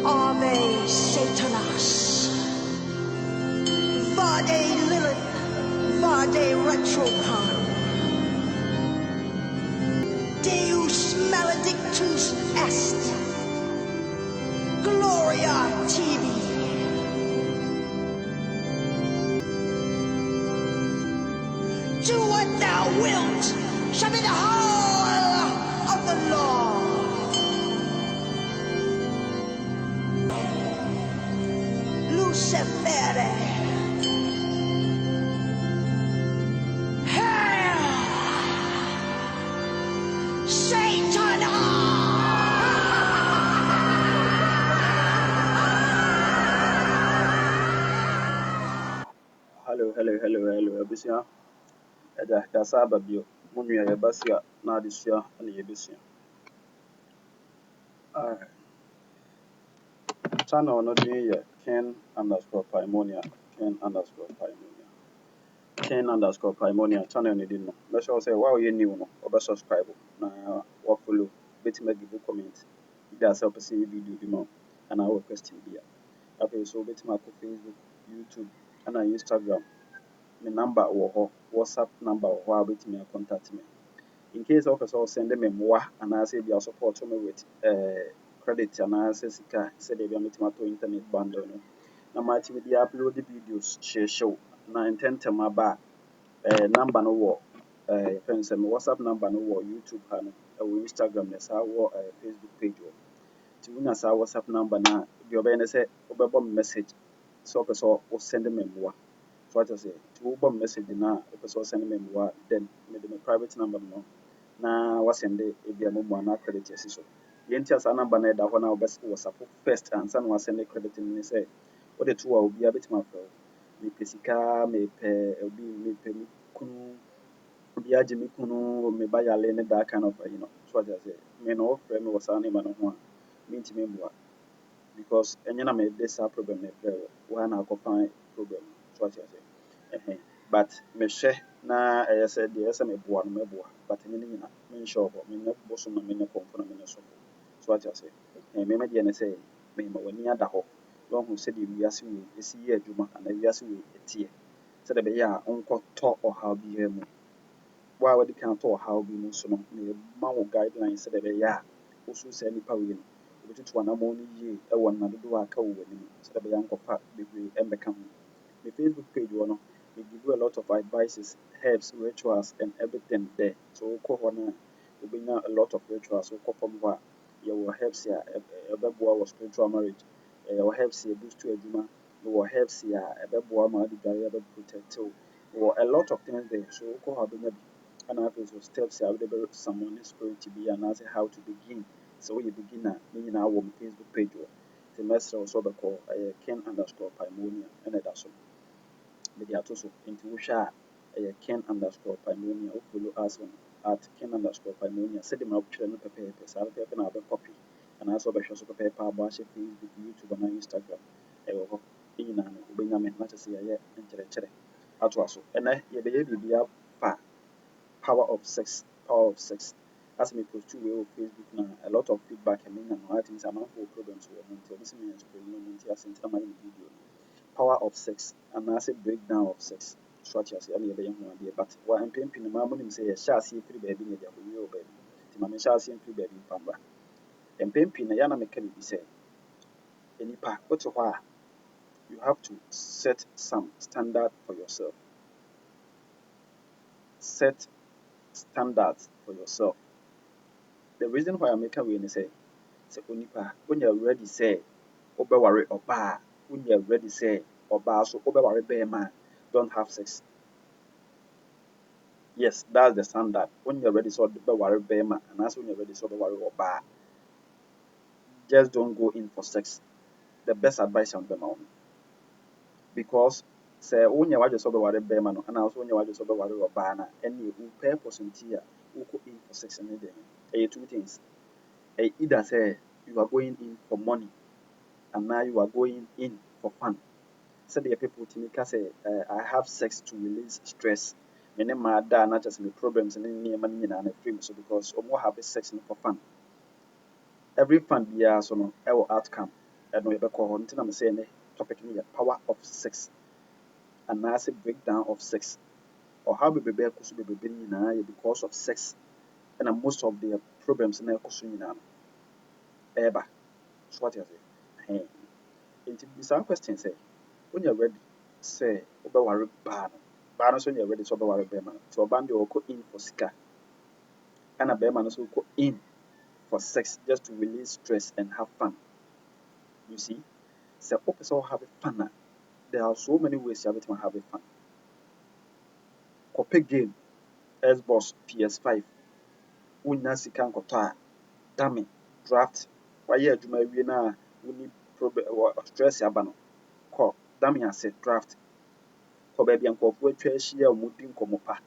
Ave Satanas, Vade Lilith, Vade Retropon, Deus Maledictus Est, Gloria Tibi. Do what thou wilt, shall be the whole of the law. Lucifere. Hail! Satan! Hello, Abisia. Ada Kasaba Bio, Mumia Yabasia, Nadisia, and Yabisia. Channel not near Ken underscore Pimonia, Ken underscore Pimonia. Ken underscore Pimonia, channel you didn't know. Let's all say, wow, you knew no, or subscribe. Now, what follow, bet me give a comment. If there's help see video, the more, and I will question here. Okay, so bet me Facebook, YouTube, and Instagram. My number or WhatsApp number or how bet me contact me. In case of us all send them a moi and I say they are support me with credit and I say sika said they be meet my internet bundle no. Na my TV they upload the videos share show. Na intend to my ba number no war friends me WhatsApp number no war YouTube no Instagram na sa war Facebook page wo. Ti una sa WhatsApp number na the obey na say obebo message so person o send me moi. So what I say to obebo message na person send me moi then me the private number no. Na wasende ebi amomo na credit yesi so yenti asa number na da ho na obes WhatsApp first and san wasende credit ni say what the two obi abetima fa me pesika me pe obi me pe mi kunu obi age mi kunu me ba yale ne that kind of so what I say me no friend me wasa na ma no ho a me ntimi mboa because enye na me this problem na pre wo na akofan problem so what I say but me hwe na said the SM boa no meboa but me nyina me sure bo me na boso na me na konfo na me na so what I say me me de na say me ma wani ada ho don hu say the wiase we esi ye adwuma ana wiase we etie say the be ya onko to o how bi he mu wa wadi kan to how bi mu so no me ma wo guidelines say the be ya osu say nipa we no obetutu anamo no ye e won na dodo aka wo wani mu say the be ya nkofa bebre embeka ho me Facebook page wo no we give you a lot of advices, herbs, rituals, and everything there. So, we a lot of rituals. So, from your herbs here, a beboa was spiritual marriage. Your herbs here boost to a juma. Your herbs here, a beboa marriage, a protect. Or a lot of things there. So, and I have steps here, someone is going to be and ask how to begin. So, you begin meaning our Facebook page. The message also called Ken underscore Pimonia and that's all. Media also into Usha Ken underscore Pimonia, who follow us on at Ken underscore Pimonia. Send them up to the paper, I'll get another copy. And also by Shosso paper, Bash, Facebook, YouTube, and Instagram. I will in an Benjamin, not to see a year and Chere. At also, and I be up power of sex. As me post 2 way of Facebook now, a lot of feedback and things are not for problems until this means to my video. Power of sex and I say breakdown of sex. Structures, but what I'm painting the mamma say a shall see 3 baby in the baby. The mamma shall see 3 baby in Pamba. And painting a yana mechanic say, any part, what's why you have to set some standard for yourself. Set standards for yourself. The reason why I make a win is say when you're ready, say, Obewari or bar, when you're ready, say, or bar, so Obewari bear man, don't have sex. Yes, that's the standard. When you're ready, so Obewari bear man, and that's when you're ready, so Obewari or bar. Just don't go in for sex. The best advice on them only. Because, say, when you're ready, so Obewari bear man, and also when you're ready, so Obewari or bar, and you purpose in here, who go in for sex and anything. 2 things. Either say you are going in for money and now you are going in for fun. So the people to me say I have sex to release stress. My name not just my problems and any money and free so because more have sex for fun. every fan biara so no ɛwɔ outcome ɛno yɛbɛkɔ hɔ nti na me sɛ ne topic no yɛ power of sex anaasɛ breakdown of sex or how bebrebe ɛkɔ so bebrebe no nyinaa yɛ because of sex ɛna most of the problems na ɛkɔ so nyinaa no ɛɛba so what you say nti bisa question sɛ wonyɛ ready sɛ wobɛware baa no so nyɛ ready sɛ wobɛware bɛrima no nti ɔbaa no deɛ ɔkɔ in for sika ɛna bɛrima no so kɔ in for sex just to release stress and have fun. You see, sɛ wopɛ sɛ have fun a there are so many ways you have fun. Kɔpɛ game Xbox PS5 wonya sika nkɔtɔ a dame draft wayɛ adwuma awie no a woni stress aba no kɔ dame ase draft kɔ baabi a nkurɔfoɔ atwa ahyia a wɔdi nkɔmmɔ pa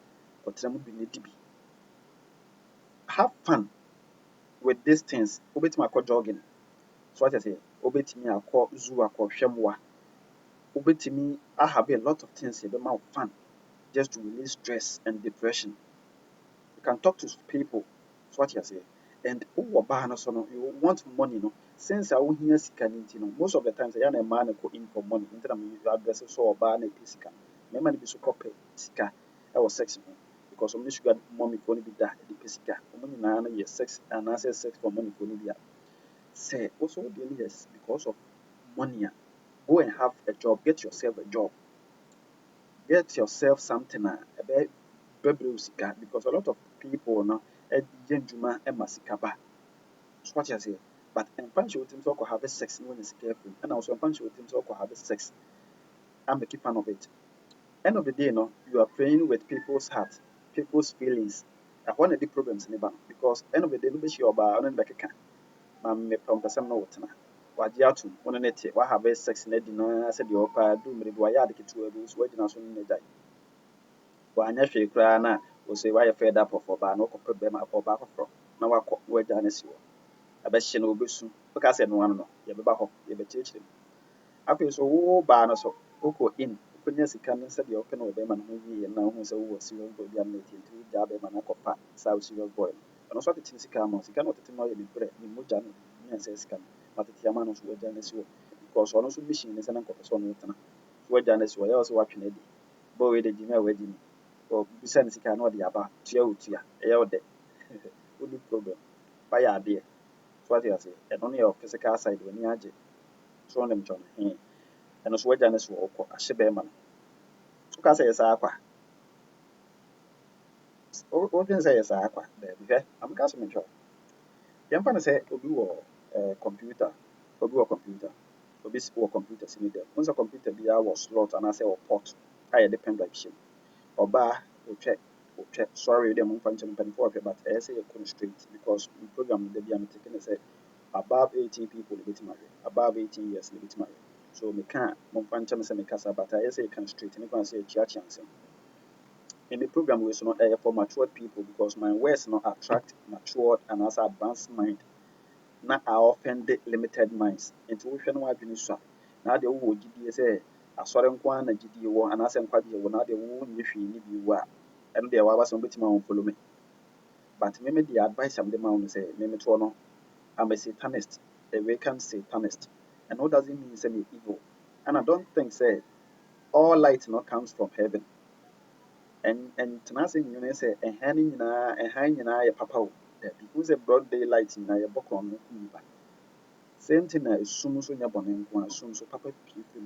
kɔtena mu bi na di bi. Have fun with these things. Wobɛtumi akɔ jogging so what I say wobɛtumi akɔ zoo akɔhwɛ mmoa wobɛtumi have a lot of things yɛbɛma wo fun just to release stress and depression. You can talk to people so what you say and wowɔ baa no so no you want money no since a wohia sika no nti no most of the times ɛyɛ na ɛmaa no kɔ in for money nti na you address so ɔbaa na ɛpɛ sika mmarima no bi so kɔpɛ sika ɛwɔ sex ho because ɔmo ne sugar mommy foɔ no bi da ɛde pɛ sika ɔmo nyinaa no yɛ sex anaasɛ sex for money foɔ no bi a sɛ wo so wodeɛ no yɛ because of money a go and have a job, get yourself a job, get yourself something sika because a lot of people no juma sika ba so what you say but in punch with him so have sex when is careful and also punch with him so have sex and make fun of it. End of the day no you are playing with people's heart, people's feelings. I want the problems in the bank because end of the day no be sure about on the can na me pam person no wotena wagye ato wona ne te wa have sex na di na sɛ deɛ ɔpa do mmere bi wayɛ ade ketewa bi so wagyina so ne gyae wanyɛ hwee koraa na wɔsɛ wayɛ fed up of ɔbaa na wɔkɔpɛ bɛrima ɔbaa foforɔ na wakɔ na wagya no si hɔ ɛbɛhye no wɔbɛsu woka sɛ no ano no yɛbɛba hɔ yɛbɛkyerɛkyerɛ mu afei so wo baa no so wokɔ in wokɔnya sika no sɛdeɛ wopɛ na wɔ bɛrima no ho yie na wohu sɛ wowɔ serious boy bi a no ɛti nti wogyaa bɛrima no akɔpa saa wo serious boy no ɔno nso atete ne sika ama wo sika na ɔtete no ɔyɛ ne berɛ ne mogya no nya sɛ sika no matete ama no so wagya no si hɔ because ɔno nso mission ne sɛ na nkɔpɛ sɛ ɔno wotena so wagya no si hɔ ɛyɛ wɔ sɛ woatwe no adi bɔ wei de gyi me a wagyi me bisa ne sika na ɔde aba tua wo tua ɛyɛ wo dɛ wodi problem wayɛ adeɛ so wate ase ɛno no yɛ physical side w'ani agye so ɔnem kyɛ no ɛno so wagya no si hɔ wokɔ ahye bɛrima no woka sɛ yɛ saa kwa wodwen sɛ yɛ saa kwa daabi hwɛ ameka so mentwɛ yɛmfa no sɛ obi wɔ computer obi wɔ computer obi wɔ computer si ne dɛm wo sɛ computer biara wɔ slot anaasɛ wɔ port a yɛde pendrive hyɛ mu ɔbaa wotwɛ sorry dɛ momfa nkyɛ mpanimfoɔ wɔhwɛ but ɛyɛ sɛ yɛkɔ no straight because the program no da bi a meteke ne sɛ above 18 people bɛtumi ahwɛ above 18 years ne bɛtumi ahwɛ so meka a momfa nkyɛ me sɛ mekasa but ɛyɛ sɛ yɛka no straight ne kwan sɛ yɛkyeakyea nsɛm in the program we so no for matured people because my words no attract matured and also advanced mind na are offend limited minds nti wohwɛ no wadwene so a na deɛ wowɔ gyidie sɛ asɔre nko ara na gyidie wɔ anaasɛ nkwagyeɛ wɔ na deɛ wonyɛ hwee ne bi wɔ a ɛno deɛ waba sɛ wobɛtumi a wɔmfollow me but me the advice am de ma wo no sɛ me metoɔ no I'm a satanist, a vacant satanist, and what doesn't mean say me evil. And I don't think say all light not comes from heaven. And tenase you say and hanging na papa that because a broad daylight in a book on no same thing as soon so nyabonin soon so papa pee free.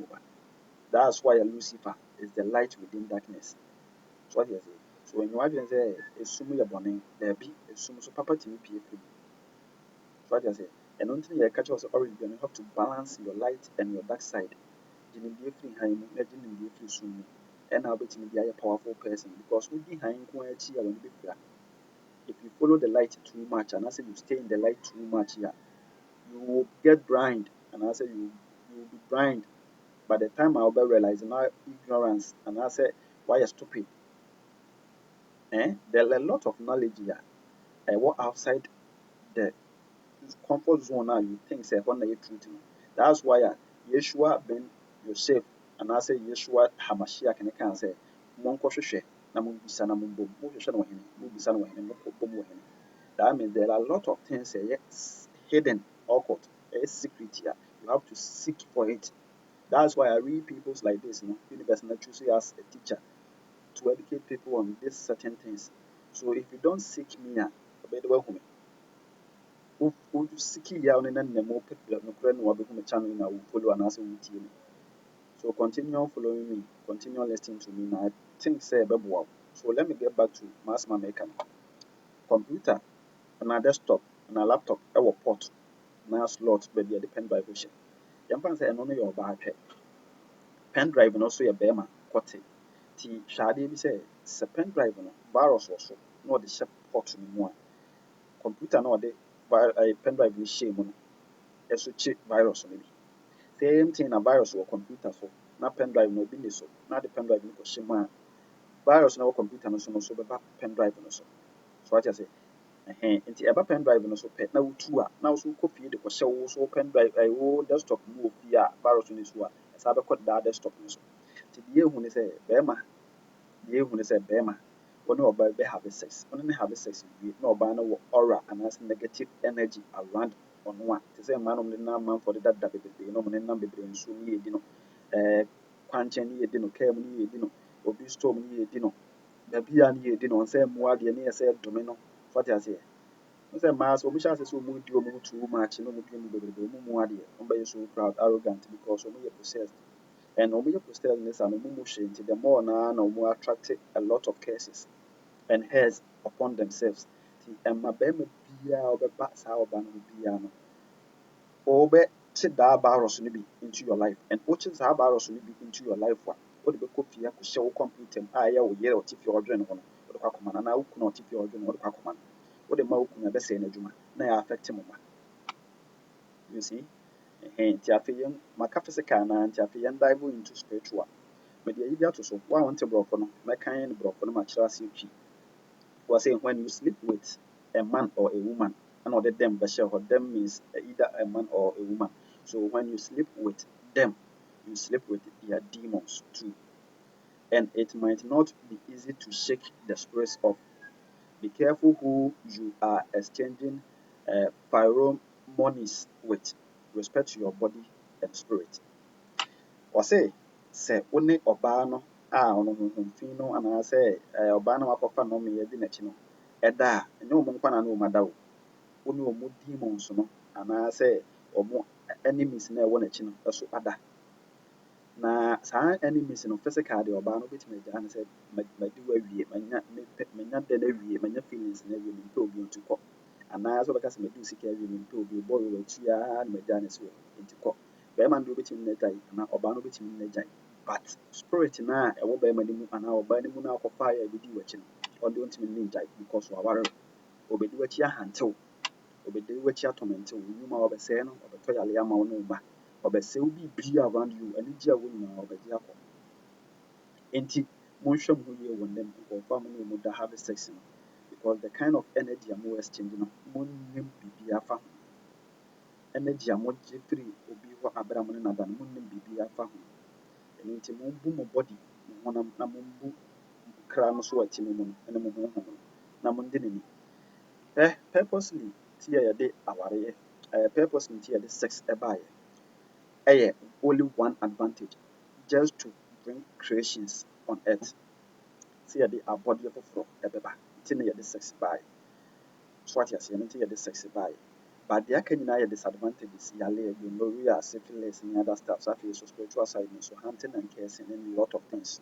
That's why Lucifer is the light within darkness. That's what he say. So when you imagine say assume your bonning there be assume so papa to pee free. That's what I say. And until you catch us already, you have to balance your light and your dark side. You need to be high, you free soon. And I'll bet you be a powerful person because we behind if you follow the light too much and I say you stay in the light too much here, you will get blind and I say you will be blind. By the time I'll be realizing our ignorance and I say why you stupid. There are a lot of knowledge here. I walk outside the comfort zone now you think say when you truth. That's why Yeshua ben Yosef and I say Yeshua Hamashiach and can say Monko Sheshe na Mumbisa na Mumbo Mushana Wahini, Mubisa Wahini, Mokobomu Wahini. That means there are a lot of things yes hidden, occult, it's secret here. You have to seek for it. That's why I read people's like this, universe and choose you as a teacher to educate people on these certain things. So if you don't seek me, would seek you out and then the more people will become a channel and I will follow and answer with you. So continue following me, continue listening to me. Now I think say wow. So let me get back to mass maker. Computer and a desktop and a laptop, our port, now slot, but they depend by vision. Yampan say, I know your back. Pen drive no so yɛ bɛrima kɔte nti hwɛ adeɛ bi sɛ pen drive no virus wɔ so na ɔde hyɛ port no mu a computer na ɔde pen drive no hyɛ mu no ɛso kye virus no bi same thing na virus wɔ computer so na pen drive no obi ne so na de pen drive no kɔhyɛ mu a virus na wɔ computer no so no so bɛba pen drive no so so wate ase nti ɛba pen drive no so pɛ na wotu a na wo so wokɔ fie de kɔhyɛ wo so pen drive wo desktop mu wɔ fie a virus no so a ɛsaa bɛkɔ daa desktop no so nti deɛ ehu ne sɛ bɛrima wɔne ɔbaa bɛ have sex wɔne ne have sex wie na ɔbaa no wɔ aura anaasɛ negative energy around ɔno a te sɛ mmaa nom de nam amanfoɔ de dada bebree na ɔmo ne nam bebree nsuo ne yɛdi no kwankyɛn ne yɛdi no kaa mu ne yɛdi no obi store mu ne yɛdi no baabi a ne yɛdi no ɔnsɛ mmoa deɛ ne yɛ sɛ dome no so ate aseɛ sɛ mmaa sɛ ɔmo hyɛ ase sɛ ɔmo di ɔmo too much na ɔmo di ɔmo bebree ɔmo mu adeɛ ɔmo bɛyɛ so proud arrogant because ɔmo yɛ possessed and ɔmo yɛ possessed ne saa no ɔmo mu hwee nti the more na ɔmo attract a lot of curses and hairs upon themselves nti ɛma bɛrima biara ɔbɛba saa ɔbaa no biara no ɔbɛkye daa virus no bi into your life and wokye saa virus no bi into your life a wode bɛkɔ fie akɔhyɛ wo computer mu a ɛyɛ wo yere a ɔte fie ɔdwene ho no wode kɔ akɔma no anaa wo kunu a ɔte fie ɔdwene ho wode kɔ akɔma no wode ma wo kunu a ɛbɛsɛe n'adwuma na ɛyɛ affect mo ma you see nti afei yɛn maka physical na nti afei yɛn dive into spiritual mede ayi bi ato so wo a wonte borɔfo no mɛkan ne borɔfo no makyerɛ ase twi was saying when you sleep with a man or a woman, and or them them means either a man or a woman. So when you sleep with them, you sleep with their demons too. And it might not be easy to shake the spirits off. Be careful who you are exchanging pheromones with. Respect to your body and spirit. Ɔse sɛ wo ne ɔbaa no a ɔno honhom fi no anaasɛ ɔbaa no wakɔfa no ɔmeyɛ di n'akyi no ɛda a ɛnyɛ ɔmo nkwa na ɔmo ada wo wo ne ɔmo demons no anaasɛ ɔmo enemies na ɛwɔ n'akyi no ɛso ada na saa enemies no physical deɛ ɔbaa no wobɛtumi agyaa no sɛ madi wo awie manya dɛ no awie manya feelings no awie mempɛ obi nti kɔ anaasɛ wobɛka sɛ madi wo sika awie mempɛ obi bɔɔ wɔ akyi a na magyaa no sɛ nti kɔ bɛrima no deɛ wobɛtumi no agyae anaa ɔbaa no wobɛtumi no agyae but spirit no a ɛwɔ bɛrima no mu anaa ɔbaa no mu no a ɔkɔfaeɛ a ɛbɛdi w'akyi no ɔde wontumi no ngyae because waware ɔbɛdi w'akyi ahantew ɔbɛdi w'akyi atɔmɛntew nnwuma a ɔbɛsɛe no ɔbɛtɔ yale ama wo ne wo ba ɔbɛsɛe wo biribiara around you anigye a wɔ nyinaa ɔbɛgye akɔ nti monhwɛ mo ho yie wɔ nnam nkurɔfoɔ a mo ne ɔmo da have sex no because the kind of energy a mo exchange no monnim biribiara afa ho energy a mogye firi obi hɔ abere a mo ne no ada no monnim biribiara afa ho ɛno nti mombu mo body mo honam na mombu kra no so a ɛte mo mu no ɛne mo honhom no na monde n'ani purposely nti a yɛde awareɛ purposely nti a yɛde sex ɛbaeɛ ɛyɛ only one advantage just to bring creations on earth nti yɛde abɔdeɛ foforɔ ɛbɛba nti na yɛde sex baeɛ so ate aseɛ no nti yɛde sex baeɛ but deɛ aka nyinaa yɛ disadvantages yale gonorrhea syphilis ne other stuff so afei so spiritual side no so hunting and cursing and a lot of things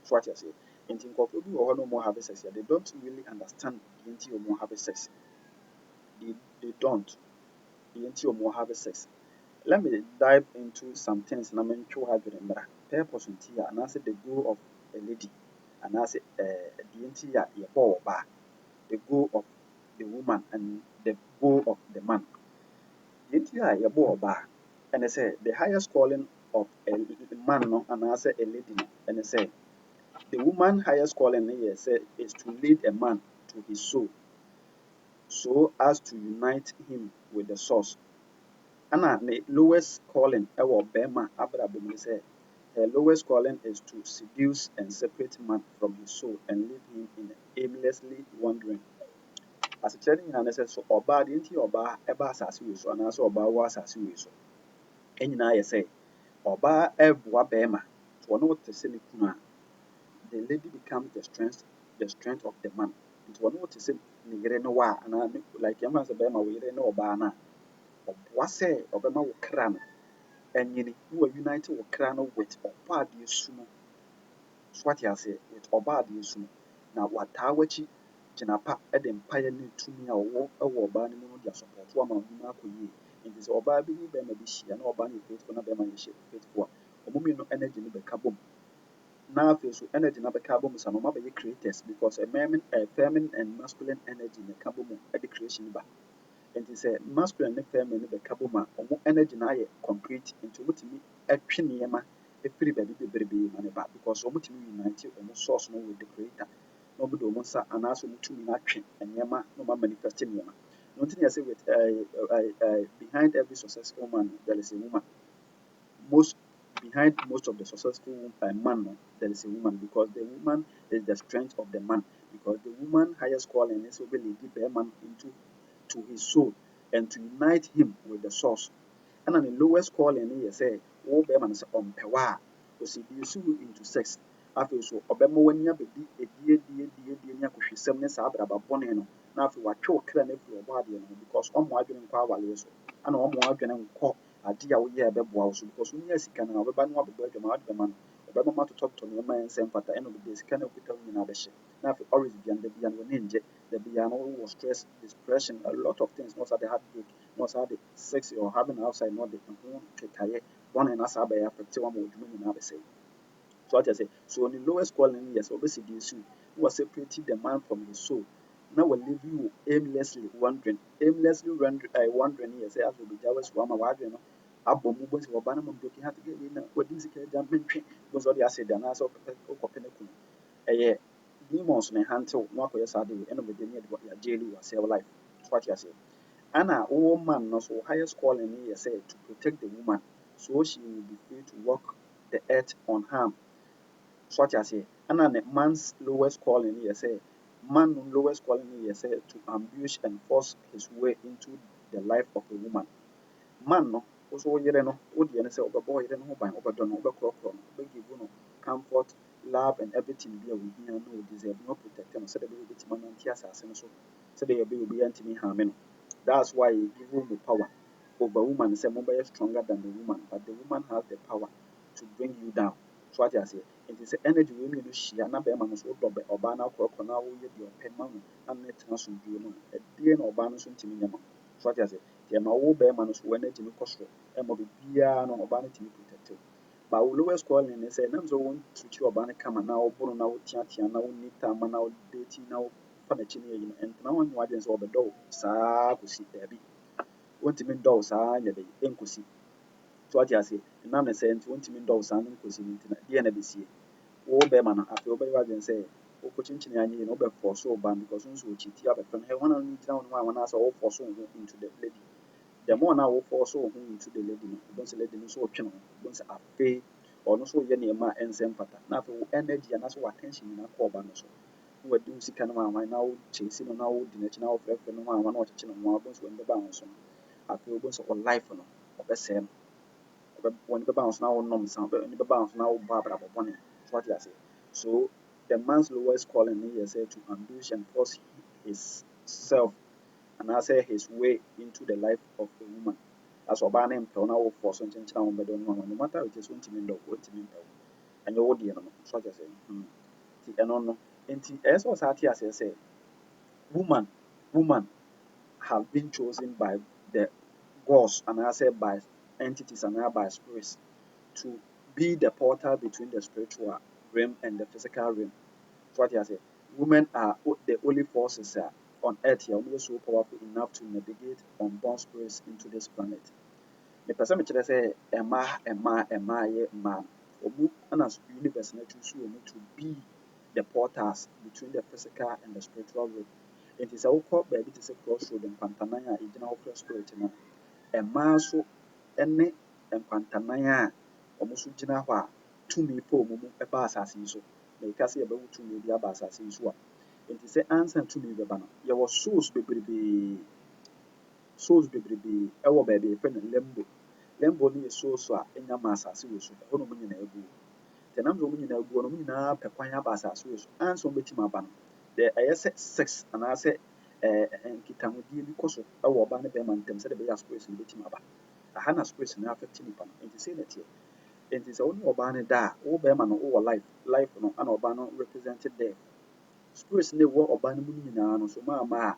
so ate aseɛ nti nkurɔfoɔ bi wɔ hɔ no ɔmo have sex they don't really understand deɛ nti ɔmo have sex they don't deɛ nti ɔmo have sex let me dive into some things na mentwe wɔ adwene mmra purpose nti a anaasɛ the goal of a lady anaasɛ deɛ nti a yɛbɔ ɔbaa the goal of the woman and the goal of the man deɛ nti a yɛbɔ ɔbaa ɛne sɛ the highest calling of a man no anaasɛ a lady no ɛne sɛ the woman highest calling no yɛ sɛ is to lead a man to his soul so as to unite him with the source ɛna the lowest calling ɛwɔ bɛrima abrabɔ mu ne sɛ her lowest calling is to seduce and separate man from his soul and leave him in aimlessly wandering As a training and so oba the inti oba eba asase we so anaso oba wa asase we so enyina ye say oba eboa bema so no te se ne kunu a the lady becomes the strength of the man nti no te se ne yere no wa ana like yam say bema we yere no oba na oboa say obema wo kra no enyini wo unite wo kra no with oba de su no so what you say with oba de su no na wataa wachi gyina pa de mpaeɛ ne tumi a ɔwɔ wɔ ɔbaa no mu no de asɔpɔto ama wo mu akɔyie nti sɛ ɔbaa bi ne bɛrima bi hyia na ɔbaa no yɛ faithful na bɛrima no yɛ faithful a ɔmo mmienu energy no bɛka bom na afei so energy no bɛka bom sa no ɔmo abɛyɛ creators because feminine and masculine energy na ɛka bom de creation ba nti sɛ masculine ne feminine no bɛka bom a ɔmo energy no ayɛ concrete nti ɔmo tumi twe nneɛma efiri baabi bebree ma ne ba because ɔmo tumi unite ɔmo source no with the creator na ɔmo de ɔmo nsa anaasɛ ɔmo tumi no atwe nneɛma na ɔmo manifest nneɛma no nti na yɛsɛ with behind every successful man there is a woman most behind most of the successful man no, there is a woman because the woman is the strength of the man because the woman highest calling is to lead the man into to his soul and to unite him with the source and the lowest calling is say wo be man say ompewa a o seduce you into sex afei so obema wanya bedi edie nya kohwesem ne saa abraba bone no na afei watwe o kra na afiri obo ade no because omo adwene nkɔ awale so ana omo adwene nkɔ ade a woyɛ ɛbɛboa wo so because wonya sika no ɔbɛba no wabɛbɔ adwuma wade bɛma no ɔbɛma ma totɔtɔ nneɛma ɛnsɛ mfata ɛna ɔde sika no akuta wo nyinaa bɛhyɛ na afei always bia no da bia no wɔne ngye da bia no wowɔ stress depression a lot of things na ɔsa de heartbreak na ɔsa de sex or having outside na ɔde ho kekaeɛ bɔne na saa bɛyɛ affect wɔn ma adwuma nyinaa bɛsɛe so what I say so on the lowest calling yes obesity is you who are separating the man from his soul now will leave you aimlessly wondering yes as will be Jawas Wama Wadrian Abo Mubos or Banam Doki had to get in what is it jumping was all the acid and as of Copenhagen a demons may handle Marco Yasadi end of the day what your daily was your life what you say Anna woman no so highest calling yes say to protect the woman so she will be free to walk the earth unharmed so what you say and the man's lowest calling here say man lowest calling here say to ambush and force his way into the life of a woman man no also yere no wo de ne say obebo yere no ho ban obedo no obekrokro no obegi no comfort love and everything be a we here no deserve no protect no say the baby bit man anti asase no so say the baby be antimi ha me no that's why he give him the power over woman say mo be stronger than the woman but the woman has the power to bring you down so what you say it is energy we me no hia na be ma no so do be oba na akorokro na wo ye de open ma no na ne tena so duo no e de na oba no so ntimi nyama so what you say the ma wo be ma no so energy no kosoro e mo be bia no oba no timi protect but we lowest calling ne say na so won treat oba no kama na wo boro na wo tia na wo nita ma na wo date na wo fa na chi ne yi no ent na won nwa den so obedo saa kosi dabi wontimi ndɔ saa nyɛ de enkosi so what you say na me say nti wontimi ndɔ saa no nkosi nti na deɛ na besie wo be ma no afei wo be wa den say wo ko chinchini anye no be force wo ban because nso wo chiti abɛfɛ no he wana no gyina wo no wana say wo force wo into the lady the more na wo force wo into the lady no don say lady no so twe no don say afei ɔno so yɛ nneɛma ɛnsɛ mfata na afei wo energy ana so attention nyina kɔ ɔba no so na wadi wo sika no wanwan na wo chase no na wo di n'akyi na wo frɛfrɛ no wanwan na ɔkyekye no ho don so wɔn bɛba ho so no afei wo don say wo life no ɔbɛsɛe no wɔn bɛba ho so na wo nom sa wɔn bɛba ho so na wo bɔ abrabɔ bɔne so what you say so the man's lowest calling is said to ambush and force his self and answer his way into the life of a woman. As Obana and Tona will force and change down, but don't know no matter it is 20 minutes or 20 minutes. And your audience, so I say, and on as was at as I say, woman have been chosen by the gods and I say by entities and by spirits to be the portal between the spiritual realm and the physical realm. So what you say? Women are the only forces on earth here who are so powerful enough to navigate unborn spirits into this planet. The person which say Emma, Omu and as universe choose to be the portals between the physical and the spiritual realm. It is a called baby to say crossroad and Pantanaya, a general spirit. Emma so any and Pantanaya almost general to me po mumu a bass as so. Make us a better to me the abbas as usual. nti sɛ ansa tumi bɛba no yɛwɔ souls bebrebe ɛwɔ baabi a yɛfrɛ no limbo no yɛ souls a ɛnya ma asase wɔ so ɛhɔ na ɔmo nyinaa gu nti ɛnam sɛ ɔmo nyinaa gu no ɔmo nyinaa pɛ kwan aba asase wɔ so ansa ɔmo bɛtumi aba no deɛ ɛyɛ sɛ sex anaasɛ nkitahodie bi kɔ so ɛwɔ ɔbaa ne bɛrima ntam sɛdeɛ ɛbɛyɛ a spirit no bɛtumi aba aha na spirit no affect nipa no nti sei na ɛteɛ nti sɛ wo ne ɔbaa no da a wo bɛrima no wowɔ life no ana ɔbaa no represent death spirit no ɛwɔ ɔbaa no mu no nyinaa no so maama a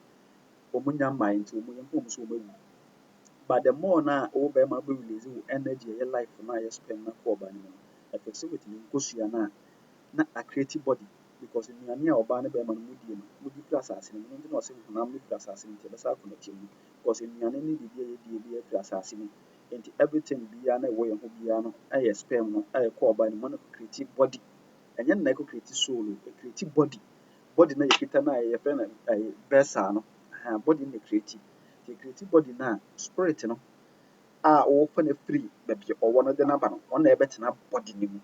ɔmo nya mmae nti ɔmo yɛ mpɔm so ɔmo awu but the more na wo bɛrima bɛ release wo energy ɛyɛ life no a ɛyɛ sperm no akɔ ɔbaa no mu no ɛfɛ sɛ wɔtumi nkosua no a na acreate body because nnuane a ɔbaa ne bɛrima no mudie no mudi firi asase no mu no nti na ɔsɛ honam no firi asase no nti ɛbɛsa akɔ n'akyi mu because nnuane ne biribi a yɛdie bi afiri asase mu nti everything biara na ɛwɔ yɛn ho biara no ɛyɛ sperm no ɛyɛ kɔ ɔbaa no mu na create body ɛnyɛ na ɛkɔ create soul o create body na yɛkita no a yɛfrɛ no vessel no body na create nti create body no a spirit no a wɔfa no afiri baabi ɔwɔ no de no aba no ɔno na ɛbɛtena body no mu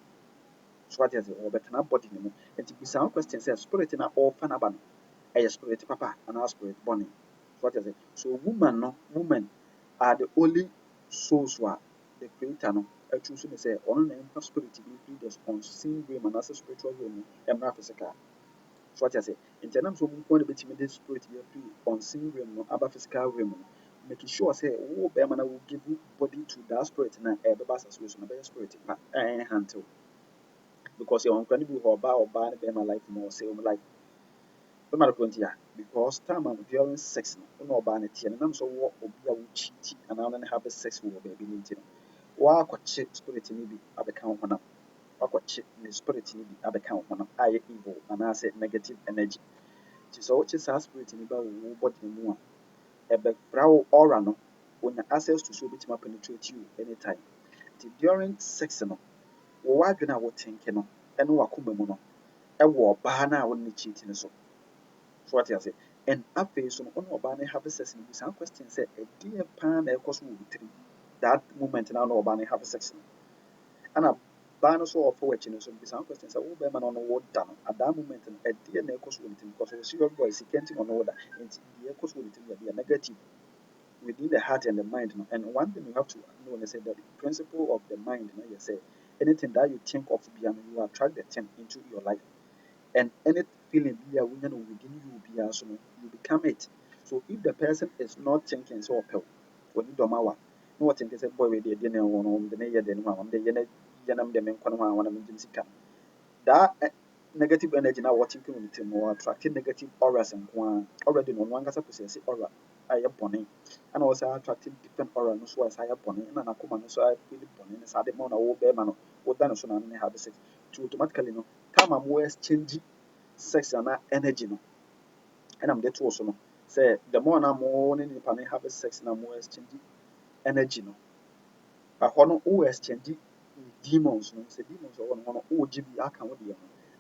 so what is it ɔbɛtena body no mu nti bisa wo question sɛ spirit na ɔfa no aba no ɛyɛ spirit papa anaa spirit bɔne so what is it so women are the only souls who are the creator no choose ne sɛ ɔno na ɛmfa spirit bi firi the unseen realm anaasɛ spiritual realm mu ɛmmra physical so what is it nti ɛnam sɛ ɔmo nko na bɛtumi de spirit bi afiri unseen realm no aba physical realm no making sure sɛ wo bɛrima na will give body to that spirit na ɛbɛba asase so na bɛyɛ spirit pa ɛnhantew because yɛwɔ nkwa no bi wɔ ɔbaa ne bɛrima life ma ɔsɛ ɔmo life bɛma no kɔnti a because time am during sex no wo na ɔbaa no teɛ no nam sɛ wowɔ obi a wokyiti anaa wo ne have sex wɔ baabi no nti no woakɔkye spirit no bi abɛka wo honam woakɔkye ne spirit no bi abɛka wo honam a ɛyɛ evil anaasɛ negative energy nti sɛ wokye saa spirit no ba wɔ wo body no mu a ɛbɛbra wo aura no wonya access to so wobɛtumi apenetrate you anytime nti during sex no wo w'adwene a wotenke no ɛne w'akoma mu no ɛwɔ ɔbaa no a wo ne cheat no so what you say and afei so no ɔne ɔbaa no have sex no bisa question sɛ ɛdeɛ paa na ɛkɔ so wɔ wo tirim that moment na ɔbaa no have sex no ɛna baa no so ɔfa w'akyi no so bisa question sɛ wo bɛrima no ɔno wo da no at that moment no ɛdeɛ na ɛkɔ so wɔ ne tirim because ɔyɛ serious boy sika nti na ɔno wo da nti deɛ ɛkɔ so wɔ ne tirim yɛ deɛ negative within the heart and the mind no and one thing you have to know is that the principle of the mind no you say anything that you think of you attract the thing into your life and any feeling within you so you become it so if the person is not thinking so when you don't know what think say boy we dey dey na won dey na dey no am dey yenam dey men kono am wana mjim sika that negative energy na what thinking with him or attracting negative auras and already no one gasa possess aura ayɛ bɔne ɛna wɔsɛ attracting different aura no so as ayɛ bɔne ɛna n'akoma no so ayɛ feel bɔne no saa de ma na wo bɛrima no woda no so na ne have sex to automatically no time a mo exchange sex ana energy no ɛna mede to so no sɛ the more na mo ne nipa no have sex na mo exchange energy no ɛhɔ no wo exchange demons no sɛ demons ɔwɔ no hɔ no wogye bi aka wo deɛ no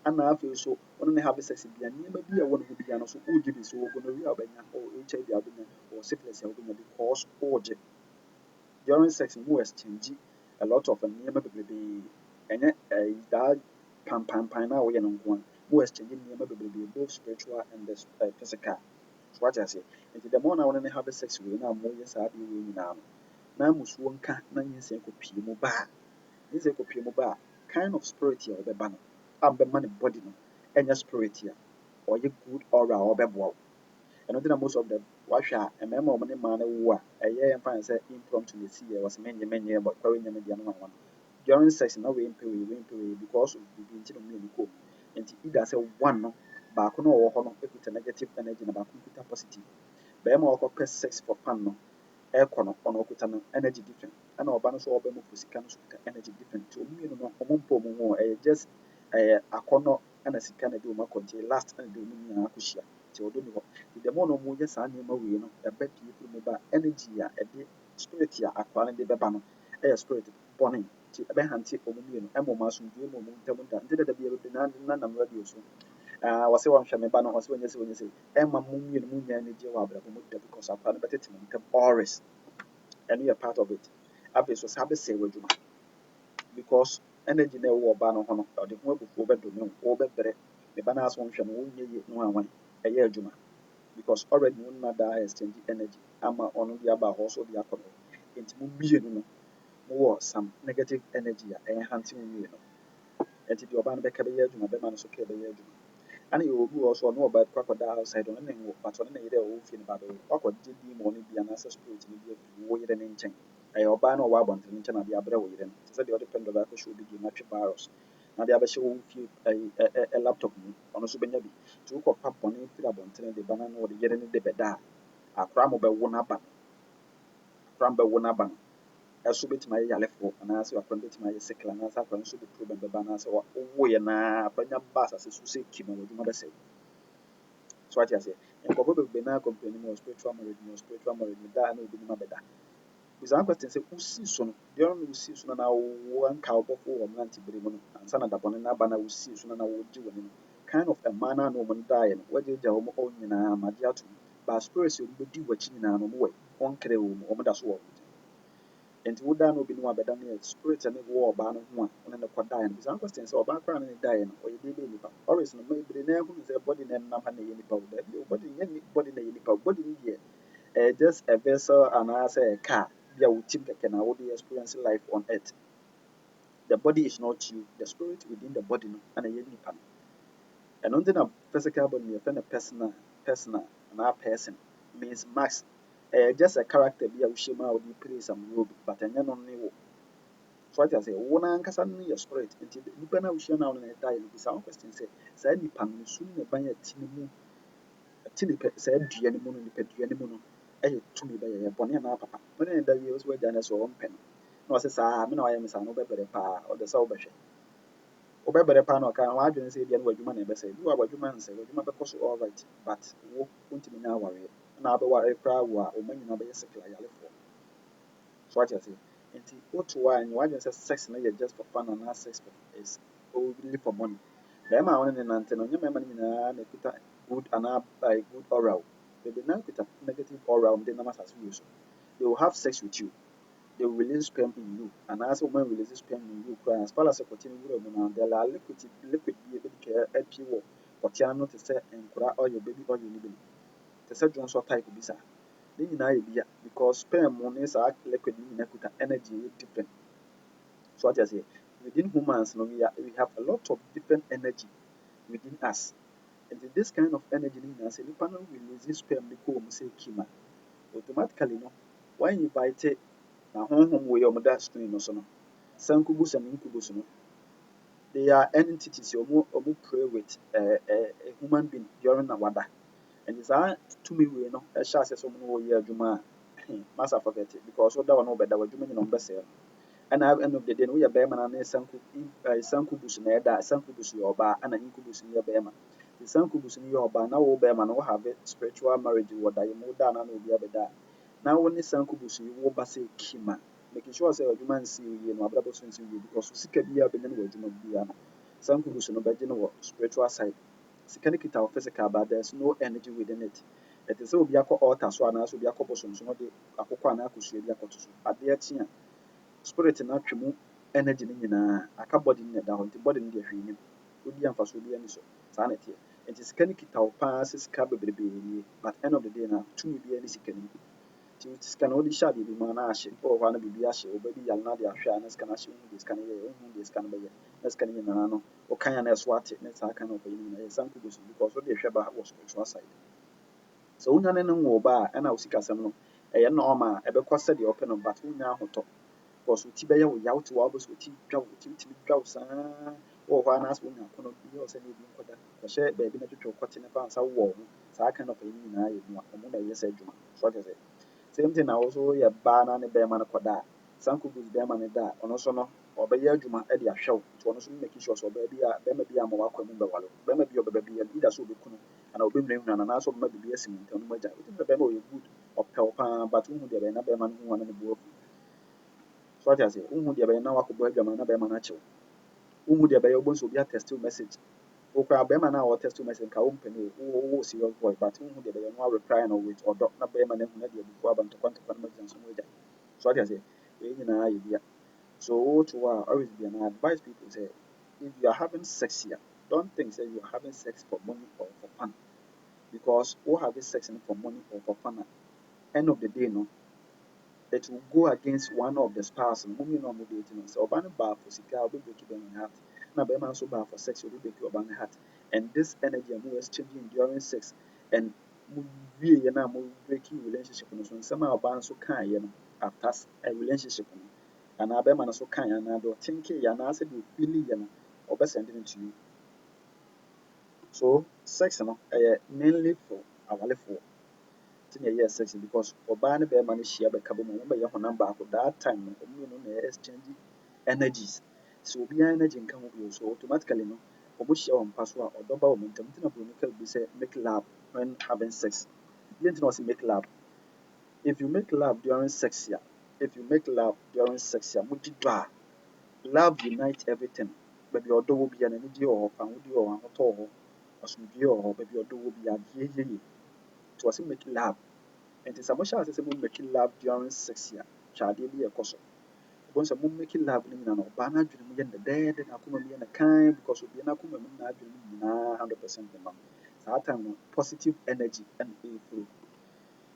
ana afei so ɔno ne have sex bia nneɛma bi a ɛwɔ ne ho bia no so wogye bi so gonorrhea a wobɛnya HIV a wobɛnya syphilis a wobɛnya because wogye during sex no wo exchange a lot of nneɛma bebrebe ɛnyɛ that pan na woyɛ no nko a wo exchange nneɛma bebrebe both spiritual and the physical so what I say nti the more na ɔno ne have sex wei na moyɛ saa adeɛ wei nyinaa no na musuo nka na nyinsɛn kɔpie mu ba a nyinsɛn kɔpie mu ba a kind of spirit a ɔbɛba no a bɛma ne body no ɛnyɛ spirit a ɔyɛ good aura a ɔbɛboa wo ɛno nti na most of them wahwɛ a mmarima a wɔn ne mmaa no wo a ɛyɛ mfa ne sɛ impromptu na esi yɛ wɔsɛ menyɛ bɔ kɔre nyɛ me deɛ no wɔn during sex na wei mpɛ wei because of bibi nti na mmienu kɔ mu nti either sɛ one no baako no ɔwɔ hɔ no ekuta negative energy na baako kuta positive bɛrima a ɔkɔpɛ sex for fun no ɛkɔ no ɔno ɔkuta no energy different ɛna ɔba no so ɔbɛn mu for sika no so kuta energy different nti wɔn mmienu no wɔn mpɔ wɔn ho ɛyɛ just akɔnɔ ɛna sika na de wɔn akɔ nti last ɛna de wɔn nyinaa akɔhyia nti ɔdo ni hɔ nti the more na wɔn yɛ saa nneɛma wei no ɛbɛ pie firi mu ba energy a ɛde spirit a akwaa no de bɛba no ɛyɛ spirit bɔne nti ɛbɛhante wɔn mmienu ɛma wɔn asomdue ma wɔn ntam da nti dada bi ɛbɛbi na nam radio so wɔsɛ wɔnhwɛ me ba no wɔsɛ wɔnyɛ sɛ ɛma mo mmienu mu nyinaa anigye wɔ abrabɔ mu da because akwaa no bɛtete mo ntam always ɛno yɛ part of it afei so saa bɛsɛ wɔ adwuma because energy na ɛwɔ ɔbaa no ho no ɔde ho abufuo bɛdome wo wɔbɛbrɛ me ba no asɛ wɔnhwɛ no wɔnyɛ yie no awan ɛyɛ adwuma because already mo nna da exchange energy ama ɔno de aba hɔ so de akɔ no nti mo mmienu no mowɔ some negative energy a ɛnhante mo mmienu nti deɛ ɔbaa no bɛka bɛyɛ adwuma bɛma no so ka bɛyɛ adwuma ana yɛ obi wɔ so ɔno ɔbaa kɔ akɔda outside ɔno ne ngo but ɔno ne yere a ɔwɔ fie no ba bɛwo wakɔgye demon no bi anaasɛ spirit no bi afiri wo yere ne nkyɛn ɛyɛ ɔbaa no a ɔwɔ abɔnten no nkyɛn na de abrɛ wo yere no te sɛ deɛ ɔde pɛn dɔbɛ akɔhyɛ obi game atwe virus na de abɛhyɛ wo fie laptop mu ɔno nso bɛnya bi nti wokɔpa bɔne firi abɔnten de ba na na wɔde yere no de bɛda a akora mo bɛwo n'aba no akora mo bɛwo n'aba no ɛso bɛtumi ayɛ yalefoɔ anaasɛ akora no bɛtumi ayɛ sickle anaasɛ akora no nso de problem bɛba anaasɛ wowoyɛ naa bɛnya ba asase so sɛ kim a w'adwuma bɛsɛe so ate aseɛ nkɔfoɔ bebree naa complain mu wɔ spiritual marriage mu daa na obi nim abɛda bisa question sɛ wosii so no deɛ ɔno na wosii so no na wanka wobɔfo wɔ mmerante bere mu no ansa na dabɔne no aba na wosii so no na wogye w'ani no kind of ɛmaa no a na ɔmo no daeɛ no woagyagya wɔn ɔmo nyinaa ma de ato mu but spirits a ɔmo bɛdi w'akyi nyinaa no ɔmo wɔ ɔnkrɛ wɔ mu ɔmo da so wɔ nti wodaa na obi no abɛda no yɛ spirit ne wɔ ɔbaa no ho a ɔne ne kɔdaeɛ no bisa question sɛ ɔbaa koraa ne ne daeɛ no ɔyɛ deɛ bɛyɛ nipa ɔres no bebree na ehunu sɛ body na ɛnam ha na ɛyɛ nipa wo daabi body nyɛ body na ɛyɛ nipa body no deɛ just a vessel anaasɛ a car bi a wotim kɛkɛ na wode experience life on earth the body is not you the spirit within the body no ana ɛyɛ nipa no ɛno nti na physical body yɛfrɛ no personal anaa person means mass just a character bi a wohyɛ mu a wode play some role but ɛnyɛ no ne wo so ate aseɛ wo nankasa no yɛ spirit nti nipa no a wohyia no a wo ne daeɛ no bisa wo question sɛ saa nipa no sum ne ban ati ne mu ati nipa saa dua no mu no nipadua no mu no ɛyɛ tumi bɛyɛ yɛ bɔne anaa papa wo ne da wie wo so woagya no sɛ ɔmpɛ no na ɔsɛ saa me na wayɛ me saa no wobɛbrɛ paa ɔde sɛ wobɛhwɛ wobɛbrɛ paa na ɔka wadwene sɛ ebia no w'adwuma na ɛbɛsɛ bi wɔ w'adwuma nsɛ w'adwuma bɛkɔ so all right but wo wontumi nya awareɛ na wobɛware koraa wo a ɔma nyinaa bɛyɛ sickle ayalefoɔ so ate aseɛ nti woto hɔ a nyɛ w'adwene sɛ sex no yɛ just for fun anaa sex is only for money bɛrima a wɔne ne nante no nyɛ mmarima no nyinaa na ɛkuta good anaa good oral bebree naa kuta negative oral de nam asase wei so they will have sex with you they will release sperm in you anaasɛ wɔn release sperm in you koraa as far as kɔtɛ no wura mu no there are liquid bi ebi twɛ apue wɔ kɔtɛ no te sɛ nkora ɔyɛ baby ɔyɛ no bi no te sɛ dwonso type bi saa ne nyinaa yɛ bia because sperm mu ne saa liquid no nyinaa kuta energy yɛ different so ate aseɛ within humans no we have a lot of different energy within us and this kind of energy no nyinaa sɛ nipa no release sperm no kɔ mu sɛ kim a automatically no wɔn invite na honhom wei a wɔda screen no so no suncubus and incubus no they are entities a wɔn pray with a human being during na wada and saa tumi wei no ɛhyɛ ase sɛ wɔn no wɔyɛ adwuma a masa forget it because ɔda wɔn no wɔbɛda wɔn adwuma nyinaa wɔn bɛsɛɛ no ɛna end of the day no woyɛ bɛrima na ne suncubus na ɛda suncubus yɛ ɔbaa ɛna incubus no yɛ bɛrima the suncubus no yɛ ɔbaa na wo bɛrima no wo have spiritual marriage wɔ da yɛ mu da na obi abɛda na wo ne suncubus yi wo ba sɛ kim making sure sɛ adwuma nsi yie no abrabɔ so nsi yie because sika bi a bɛnya no wɔ adwuma bi no suncubus no bɛgye no wɔ spiritual side sika no kita wɔ physical but there is no energy within it ɛte sɛ obi akɔ altar so anaasɛ obi akɔ bosom so na ɔde akokɔ anaa akosua bi akɔto so adeɛ kye a spirit no atwe mu energy no nyinaa aka body no na ɛda hɔ nti body no deɛ hwee nim wodi amfasoɔ bi ani so saa na ɛteɛ nti sika no kita wo paa sɛ sika bebrebee nie but end of the day na tumi bi ne sika no mu nti sika no wode hyɛ adeɛ bi mu na ahye mpo wɔ hɔ a na biribi ahye wo baabi yale no ade ahwɛ a na sika no ahye wohu deɛ sika no yɛyɛ wohu deɛ sika no bɛyɛ na sika no nyinaa no wokan a na ɛso ate ne saa kan of ɔyɛ no nyinaa yɛ suncubus because wode hwɛ ba wɔ spiritual side sɛ wonya ne no wo ba a ɛna wo sikasɛm no ɛyɛ nɔɔma a ɛbɛkɔ sɛdeɛ ɔpɛ no but wonya ahotɔ because wo ti bɛyɛ wo yaw te wɔ abɔ so wo ti dwa wo ti tumi dwa wo saa wɔ hɔ a na asɛ wonya akɔnɔ bi yɛ sɛ ne ebi nkɔda kɔhyɛ baabi na twitwa kɔte ne fa ansa wowɔ ho saa kind of ɛyi nyinaa yɛ mu a ɔmo na ɛyɛ sɛ adwuma so ɔte sɛ same thing na wo so yɛ baa na ne bɛrima no kɔda a suncubus bɛrima no da a ɔno nso no ɔbɛyɛ adwuma de ahwɛ wo nti ɔno nso no make sure sɛ ɔbaa bi a bɛrima bi a ma wakɔ mu bɛwale wo bɛrima bi a ɔbɛba bi a either sɛ ɔbɛkunu anaa ɔbɛnwinawina no anaasɛ ɔbɛma biribi asi mu nti ɔno mu agya wotim sɛ bɛrima ɔyɛ good ɔpɛ wo paa but wohu deɛ bɛyɛ na bɛrima no ho a na ne bo afu so ate aseɛ wohu deɛ bɛyɛ na wakɔbɔ adwama na bɛrima no akyew wohu deɛ bɛyɛ wobɔ nso obi atest wo message wokora bɛrima no a ɔtest wo message nka wompɛ no wo serious boy but wohu deɛ bɛyɛ no wareply no with ɔdɔ na bɛrima no ahu na deɛ abufuo aba ntɔkwantɔkwa no magyina so mu agya so ate aseɛ wei nyinaa yɛ bia so woto hɔ a always be an advise people say if you are having sex here don't think say you are having sex for money or for fun because we have this sex for money or for fun. End of the day, no, it will go against one of the spouse. No, mummy no mo dating no. So oban bar for sika, obi break them heart. Na be man so bar for sex, obi break oban heart. And this energy am exchanging during sex, and mo wie ye na mo breaking relationship no. So some oban so kan ye no after a relationship no. And I be man so kan ya na do think ya na say do feel ye no. Obe send it to you. So sex no mainly for our life nti na ɛyɛ sex because ɔbaa ne bɛrima no hyia bɛka bɔ mu wɔn bɛyɛ honam baako that time no wɔn mmienu na exchange energies so obiara energy nka ho bio so automatically no wɔn hyia wɔ mpa so a ɔdɔ ba wɔn ntam nti na buroni ka bi sɛ make love when having sex yɛn ti na ɔsɛ make love if you make love during sex ya mo di dɔ a love unite everything baabi a ɔdɔ wɔ biara n'anigye wɔ hɔ ahodie wɔ hɔ ahotɔ wɔ hɔ asomdwie wɔ hɔ baabi a ɔdɔ wɔ biara adeɛ yie nti ɔsɛ make love. Nti sɛ mohyɛ ase sɛ mo make love during sex a hwɛ adeɛ bi a ɛkɔ so wobɛhu sɛ mo make love no nyinaa no ɔbaa no adwene mu yɛ no dɛdɛɛdɛ n'akoma mu yɛ no kann because obiara n'akoma mu na adwene mu nyinaa 100% de ma no saa time no positive energy ɛna ɛflow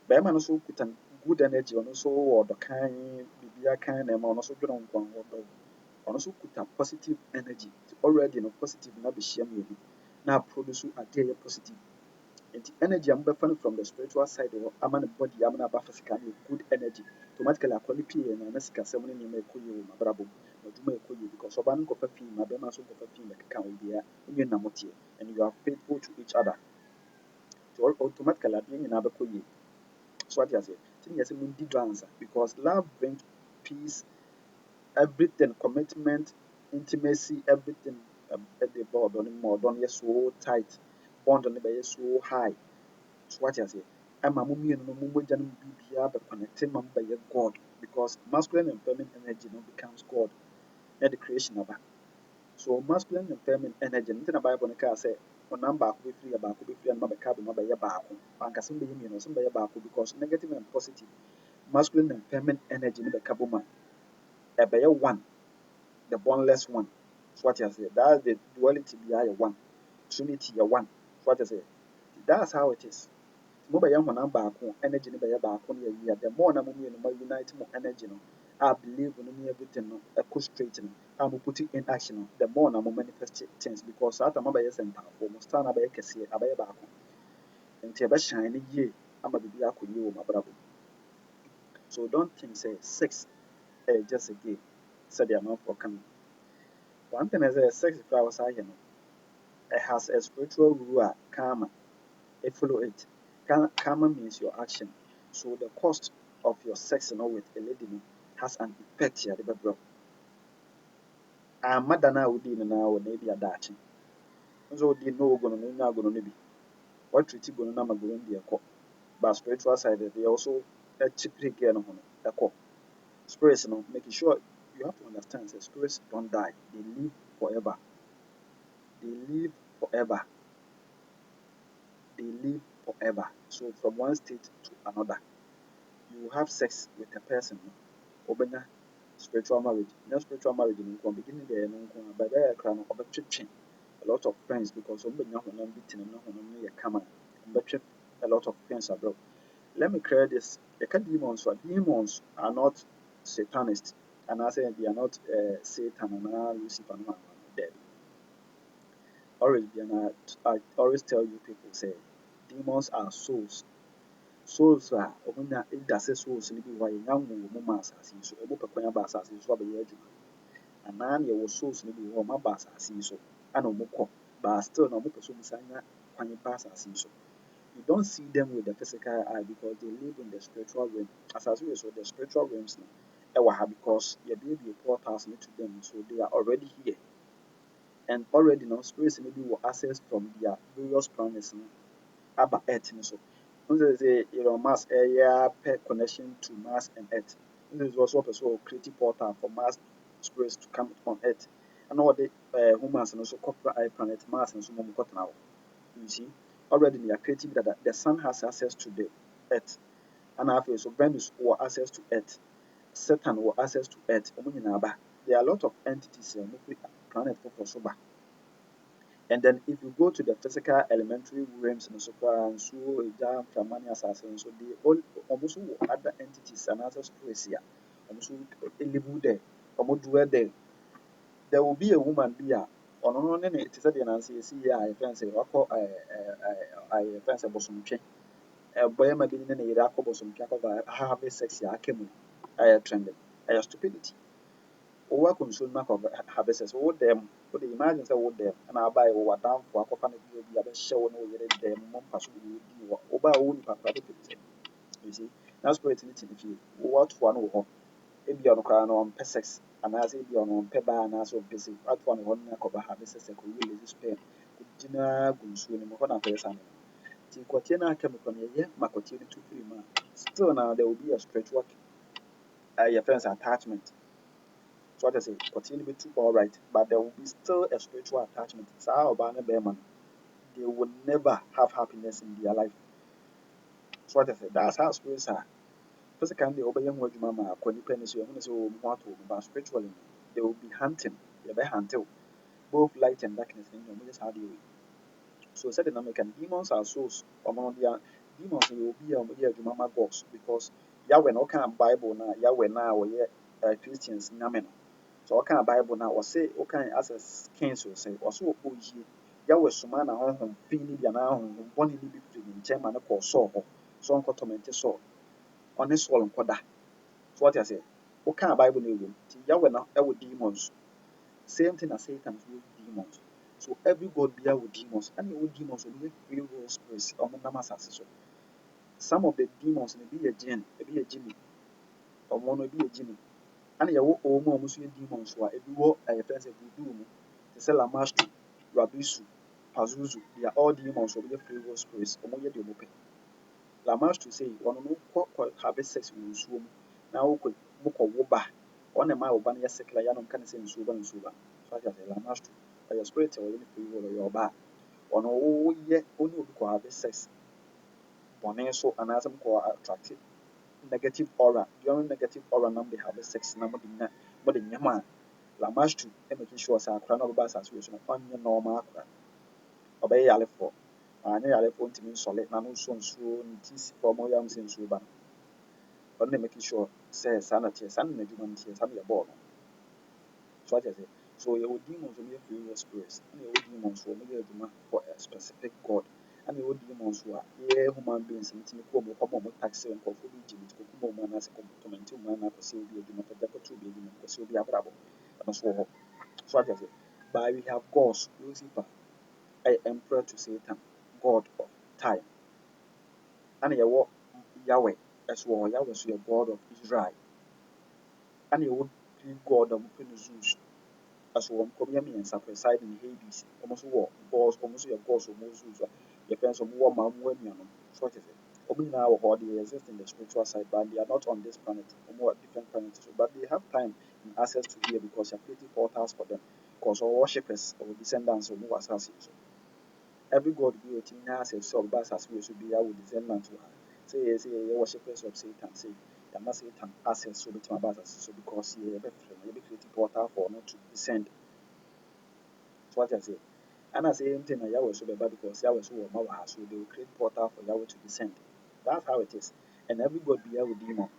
bɛrima no nso kuta good energy ɔno nso wɔ ɔdɔ kann biribiara kann na ɛma ɔno nso dwene ho nkwa ho ɔdɔ ɔno nso kuta positive energy nti already no positive no abɛhyia mmienu na produce adeɛ yɛ positive nti energy a mobɛfa no from the spiritual side hɔ ama ne body ama no aba physical no yɛ good energy automatically akɔle pii na sikasɛm ne nneɛma ɛkɔ yie wɔ m'abrabɔ mu na adwuma ɛkɔ yie because ɔbaa no nkɔfa fii ma bɛrima nso nkɔfa fii bɛkeka wo biara wonyɛ nam teɛ and you are faithful to each other so automatically adeɛ nyinaa bɛkɔ yie so ate aseɛ nti ne yɛ sɛ mondi dɔ ansa because love brings peace everything commitment intimacy everything ɛde ba ɔdɔ no mu ma ɔdɔ no yɛ so tight bond no bɛyɛ so high so what you say ama mo mmienu no mo mogya no mu biribiara bɛconnecte ma mo bɛyɛ god because masculine and feminine energy no becomes god na the creation aba so masculine and feminine energy no nti na bible no kaa sɛ ɔnam baako bɛfiri yɛ baako bɛfiri ano ma bɛka bɛ ma bɛyɛ baako ankasa mbɛyɛ mmienu ɔsɛ mbɛyɛ baako because negative and positive masculine and feminine energy no bɛka bɔ mu a ɛbɛyɛ one the boneless one so what you say that's the duality behind one trinity yɛ one so what you say that's how it is mobɛyɛ honam baako energy no bɛyɛ baako no yɛwie a the more na mo mmienu mo unite mo energy no a believe no ne everything no ɛkɔ straight no a mo put it in action no the more na mo manifest things because saa time abɛyɛ sɛ mpaafoɔ mo star no abɛyɛ kɛseɛ abɛyɛ baako nti ɛbɛhyɛn no yie ama biribi akɔ yie wɔ m'abrabɔ so don't think say sex ɛyɛ just a game sɛdeɛ amanfoɔ ka no one thing is sɛ sex koraa wɔ saa yɛ no it has a spiritual rule a karma follow it. Karma means your action. So the cost of your sex with a lady has an effect here. The bro. And madana would be now maybe a dachi. So the no gonna no gonna be. What treaty gonna nama going be a cop. But spiritual side they also a cheap again on a cop. Spirits making sure you have to understand that spirits don't die. They live forever. They live forever. They live forever. So from one state to another. You have sex with a person, obenya spiritual marriage. No spiritual marriage in beginning there no by the crown of a lot of friends because obenya honam bitin no honam no kama. A lot of friends abroad. Let me clear this. The demons are not satanists, and I say they are not Satan and Lucifer. No, dead. Always be I always tell you people say demons are souls a ɔmonya da sɛ souls no bi wɔ a yɛnya nwoo wɔ mo ma asase yi so ɔmopɛ kwan aba asase yi so abɛyɛ adwuma anaa na yɛwɔ souls no bi wɔ hɔ ɔmo aba asase yi so ana ɔmo kɔ but still na ɔmo pɛ sɛ ɔmo san nya kwan ba asase yi so you don't see them with the physical eye because they live in the spiritual realm asase wei so the spiritual realms no ɛwɔ ha because yɛbuebue portals no to them so they are already here and already now spirits no bi wɔ access from their various planets no aba earth no so say Elon Musk pay connection to Mars and Earth. This is also a creative portal for Mars spirits to come on Earth. And all the humans and also corporate planet Mars and so on now. You see, already they are creative that the sun has access to the Earth. And after so Venus will access to Earth. Saturn will access to Earth. There are a lot of entities planet for sober. And then if you go to the physical elementary realms and so and so jam money assassin, so they all almost other entities and other spirits here. Almost live there, almost dwell there. There will be a woman be a on it is a nancy see I fancy wako I fancy bosom chain. A boy may be in a Iraq bosom cap of a harvest sex ya came. I trended. I stupidity. Owa consume mark of harvests all them but the imagine say all them and I buy over down for a company be a show no yet them mum pass will oba own papa you see now spirit in if you what one or ebi ɔno koraa no ɔmpɛ sex anaasɛ ebi ɔno ɔmpɛ baa anaasɛ ɔmpɛ se watoa no hɔ no akɔba harvest sɛ kɔrelease sperm kɔgyina gu nsuo no mu hɔ na afɛyɛ saa no nti kɔteɛ no aka me kɔ no yɛyɛ ma kɔteɛ no tu firi mu a still now there will be a spiritual yɛfrɛ no sɛ attachment. So what I say, continue to be all right, but there will be still a spiritual attachment. So they will never have happiness in their life. So what I say, that's how spirits are. Physically, obey young word mama, when you penny, so I'm going to but spiritually, they will be hunting. They will hunt both light and darkness. And you just how do you. So said the American demons are souls among their demons. You will be a mama gods because Yahweh no kind Bible now. Yahweh now or Christians namen. So what kind of Bible now or say okay as a kings will say or so Yahweh sumana home pini bi na home boni ni bi free in chairman called Saul so on tormented Saul on this wall nkoda. So what I say what kind of Bible na room Yahweh now with demons same thing as Satan with demons. So every god be with demons and with demons will be free will spirits or so some of the demons may be a jinn, be a genie or one will be a genie. And you will almost demons who are everywhere a friends of voodoo, the Salamastro, Rabisu, Pazuzu, they are all demons of the free will spirits, or more the open. Lamastro say, one no have sex with swim. Now could Moko Woba, on a mile banner secular yanum can say in Suba and Suba. Such as a Lamastro, by your spirit or any free will or your bar. On all yet only have sex. Boneso and Asam attractive. Negative aura. During negative aura, number have a sex number in Yaman. Lamastro, and making sure sa crown of bass association on your normal crack. Obey Alefo. And Alefo to mean solid, Nano soon soon, tis for more yams in Suban. Only making sure, says sanity, and the human tears, and your ball. So what is it? So your demons will be a free spirits, and your demons will be a demand for a specific god. And your demons who are human beings and Timoko, taxi and coffee, Jimmy, Kokumo, Manas, Commentu, Mana, Silvia, Dimapadaco, to be a Silvia Bravo, and so on. So what is it? But we have gods, Lucifer, a emperor to Satan, god of time. And your Yahweh, as well, Yahweh is your god of Israel. And you would be god of Zeus. As one Kobiami and Sapphire in Hades, almost war, gods, almost your gods of Moses, your friends of war, Mamma, so what is it? Omina or they exist in the spiritual side, but they are not on this planet, or more different planets. But they have time and access to here because you are creating portals for them. Because all worshippers or descendants of more assassins. Every god be a team has a sort of bass as we should be our descendants. Say, worshippers of Satan, say, you must Satan access so between bass so because you have creating portal for not to descend. So what I say. And I say anything Yahweh so bad because Yahweh so Mawa, so they will create portal for Yahweh to descend. That's how it is. And every god be Yahweh demon.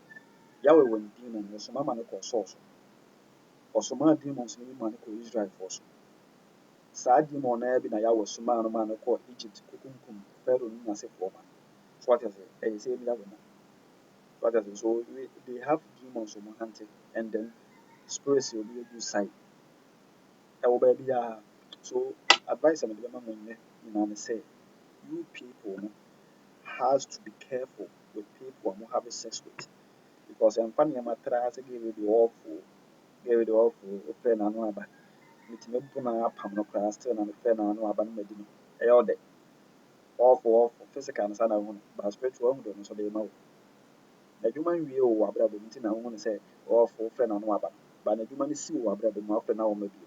Yahweh when demon was some man called source. Or some other demons maybe man called Israel force. Sad demon be na Yahweh some man called Egypt, Kukum, Pharaoh Nina say for man. So what I say, I say Yahweh. What I say, so they have demons on hunting and then spirits will be a good side. So advice I'm giving you say you people has to be careful with people who have sex with because I'm funny I'm try to give it awful open and no aba with me puna pam no class still and fair no aba no medino e all the awful physical and sana one but spiritual one don't so they know na human we o abra be nti na one say awful fair no aba but na human see o abra be mo fair na o mabi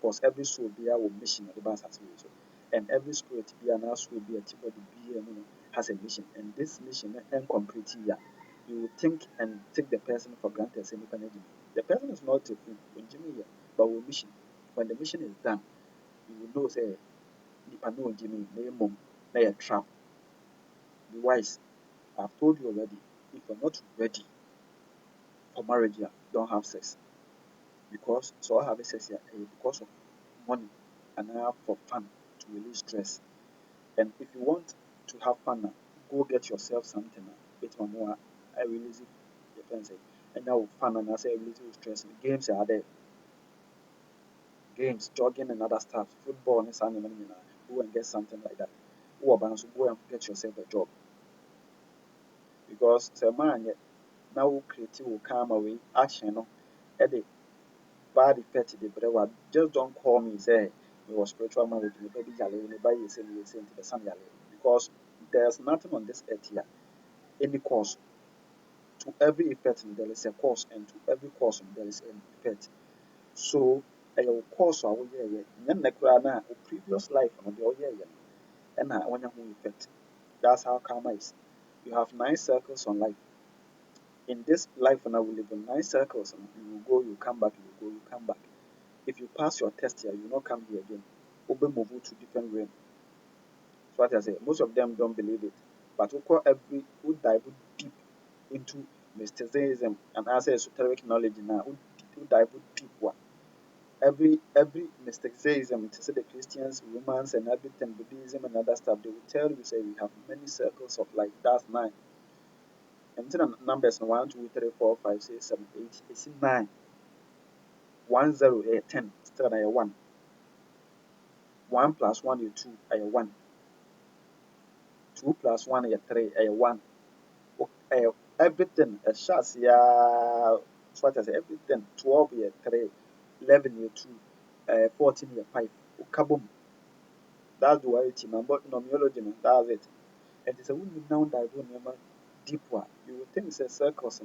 because every soul be our mission at the base as and every spirit be an soul be a type of be has a mission and this mission and complete here you will think and take the person for granted as the person is not a Jimmy but our mission when the mission is done you will know say nipa no Jimmy name na a trap. Be wise. I've told you already. If you're not ready for marriage, yeah, don't have sex. Because so I have sex here because of money and for fun to release stress. And if you want to have fun now, go get yourself something now. Bit more I release it your friends say. And now fun and I say release stress. Games are there. Games, jogging and other stuff, football and something, go and get something like that. Or go and get yourself a job. Because say man now create will come away action no. Bad effect the brewa. Just don't call me say we was spiritual marriage, me baby yale, me buy you say to the sun yale. Because there's nothing on this earth here. Any cause to every effect there is a cause, and to every cause there is an effect. So a cause or na previous life on the and when you effect. That's how karma is. You have 9 circles on life. In this life now we live in 9 circles. You will go, you come back, you go, you come back. If you pass your test here, you will not come here again. Obe move to different realm. So what I say, most of them don't believe it. But who dive deep into mysticism and as esoteric knowledge now, who dive deep one. Every mysticism, to say the Christians, Romans and everything, Buddhism and other stuff, they will tell you say we have many circles of life. That's 9. And then numbers 1, 2, 3, 4, 5, 6, 7, 8. It's 9. 1, 0, 10. Still I 1. 1 plus 1 is 2, I 1. 2 plus 1 is 3, I 1. Everything, a shots, yeah, what I say, everything, 12 is 3, 11 is 2, 14 is 5. Kaboom. That's the way it's but numerology, that's it. And it's a woman now that I deep one. You would think it's a circus,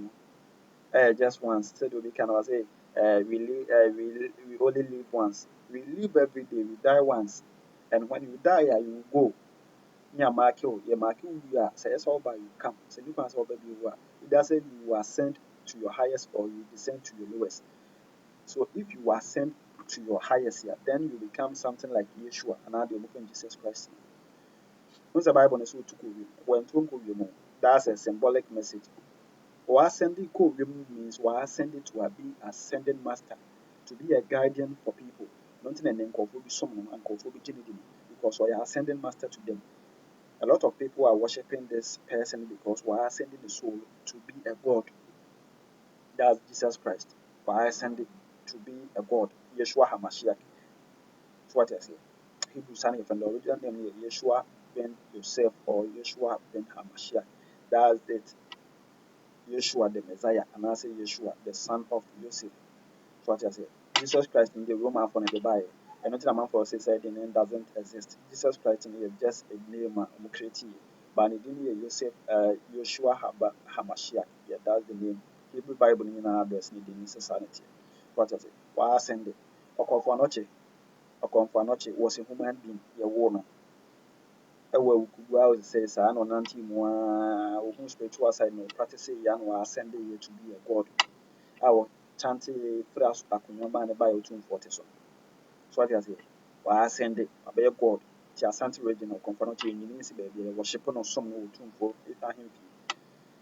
just once. So we can say, we only live once. We live every day, we die once. And when you die, you go. Yeah, mark you, you are, say, all by you come. So you can say, baby, you are. It doesn't you ascend to your highest or you descend to your lowest. So if you ascend to your highest here, then you become something like Yeshua and now the open Jesus Christ. Once the Bible is to when to that's a symbolic message. Or ascending means or ascending to be ascending master, to be a guardian for people. Not in an encounter be someone and because we are ascending master to them. A lot of people are worshiping this person because we are ascending the soul to be a god. That's Jesus Christ. We are ascending to be a god. Yeshua HaMashiach. That's what I say. Hebrew son from the original name is Yeshua ben Yosef or Yeshua ben HaMashiach. That's it. Yeshua the Messiah, and I say Yeshua the son of Joseph. That's what I say. Jesus Christ in the Roman for the Bible. And not a man for said the name doesn't exist. Jesus Christ in just a name created. But it didn't Joseph Yeshua Hamashiach. Yeah, that's the name. Hebrew Bible in an address needing society. What I say? Why send it? Okonfanoche was a human being, a woman. Ɛwɔ Kubu a say saa na ɔnante mu a ohun spiritual side no practice ya na ascend yɛ to be a god a ɔkyante firi akonnwa ba ne ba yɛ otumfoɔ te so so ɔde ase ascend abɛyɛ god ti asante region ɔkɔmfa no kyɛ enyini si baabi a worship no som no otumfoɔ ahemfie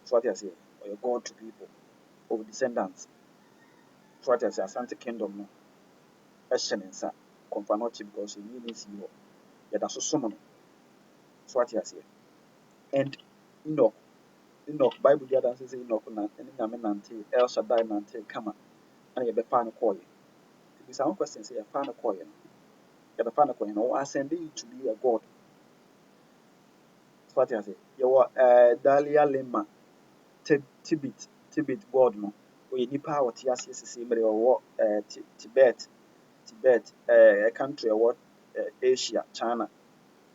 so ɔde ase ɔyɛ god to people of descendants so ɔde ase asante kingdom no ɛhyɛ ne nsa ɔkɔmfa no kyɛ because enyini si hɔ yɛda so som no so ɔde ase and Enoch Bible the other says Enoch na any nyame nante El Shaddai nante kama and you be fan koye. If some question say you fan koye no. You be fan koye no ascending you to be a god. That's what I say. You Dalia Lema Tibet god no. We nipa what yes mere or Tibet a country what Asia, China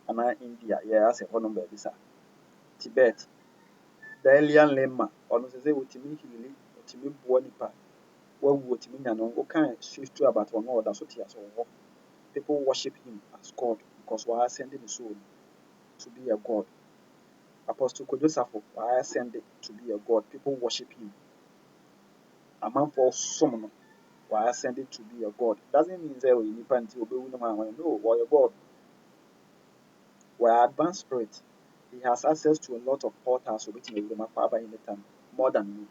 and India. Yeah, I say one number bisa. Tibet Dalia Lema ono say wotimi hili wotimi boa nipa wawu otimi nya no wokan history about one order so tia so people worship him as god because we are sending the soul to be a god. Apostle Kodosafo we are sending to be a god. People worship him. A man for some no were ascended to be a god. Doesn't mean that we need to obey no, or a god. We're advanced spirit. He has access to a lot of portals which may be any time more than you.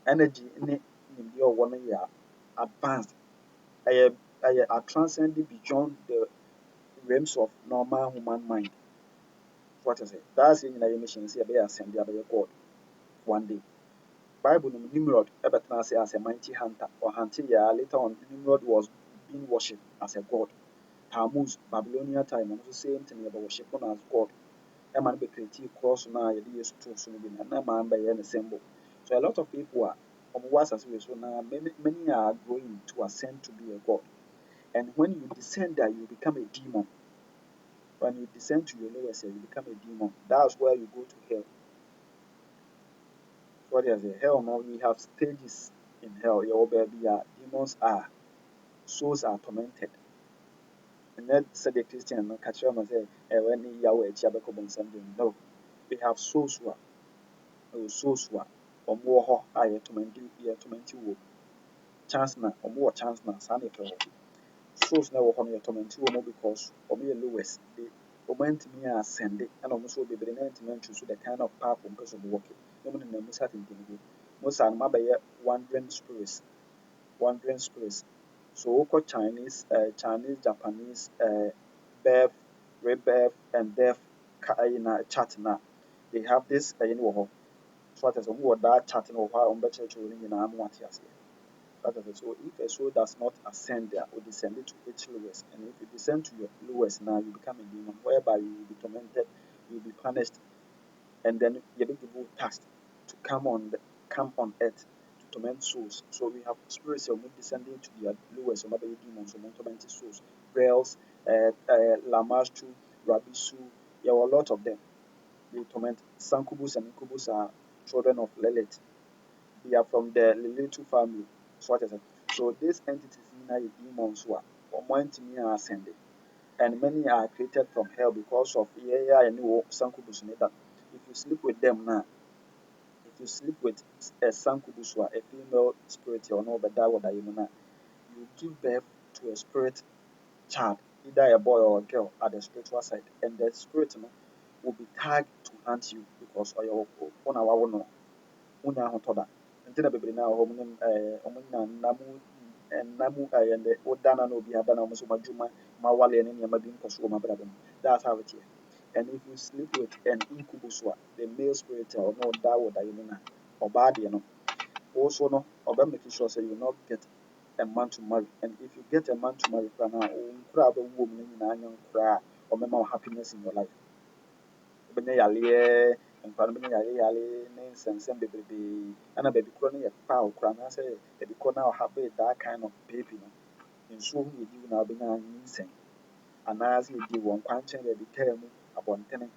Energy in your one year advanced. I are transcending beyond the realms of normal human mind. What is it? That's in the mission. See, I ascend the God one day. Bible Nimrod Ebertna say as a mighty hunter or hunting later on Nimrod was being worshipped as a god. Tammuz, Babylonian time, and also same thing about worshiping as God. A man be creative cross now, you use to soon be and man by any symbol. So a lot of people are was as we so now many are going to ascend to be a god. And when you descend there, you become a demon. When you descend to your lowest, you become a demon. That's where you go to hell. What is it? Hell now we have stages in hell. Your baby demons are souls are tormented. And that said the Christian no catch them and say, when Yahweh Chabakobon something. No. We have souls who are or more I torment you chance na or more chance na Sani souls now on torment you because or me lowest they moment me ascend it and almost will be the 90 choose the kind of path on person walking. No one in the Musa thing. Most are my wandering spirits. Wandering spirits. So Oko Chinese, Japanese, birth, rebirth, and death chat now. They have this so what is that chat or why on better children in Amwatias. So if a soul does not ascend there or descend it to its lowest, and if you descend to your lowest now, you become a demon, whereby you will be tormented, you will be punished, and then you will be tasked to come on earth to torment souls. So we have spirits who are descending to their lowest, or maybe demons, or tormented souls, Brails, Lamashtu, Rabisu, there were a lot of them. They torment Sankubus and Incubus are children of Lilith. They are from the Lilith family. So what is it? So these entities are demons who are or ascended. And many are created from hell because of and Sankubus. If you sleep with them now, if you sleep with a Sankubuswa, a female spirit, or no, but that what you give birth to a spirit child, either a boy or a girl at the spiritual side, and the spirit will be tagged to hunt you because or your own our no unya hotoda. Ntina bebre na ho munim omunya namu namu and the odana no bi adana mo so madwuma ma wale ne ne ma bi nkoso ma brabem. That's how it is. And if you sleep with an incubus, the male spirit or no that would or bad, also no, or by making sure so you will not get a man to marry. And if you get a man to marry, crab a woman in an cry or member happiness in your life. And family names and send baby, and a baby crony a pow cran. I say, baby corner have that kind of baby. In so with you now being insane. Anaasɛ yɛdi wɔn kwan kyɛn baabi kaa mu abɔntene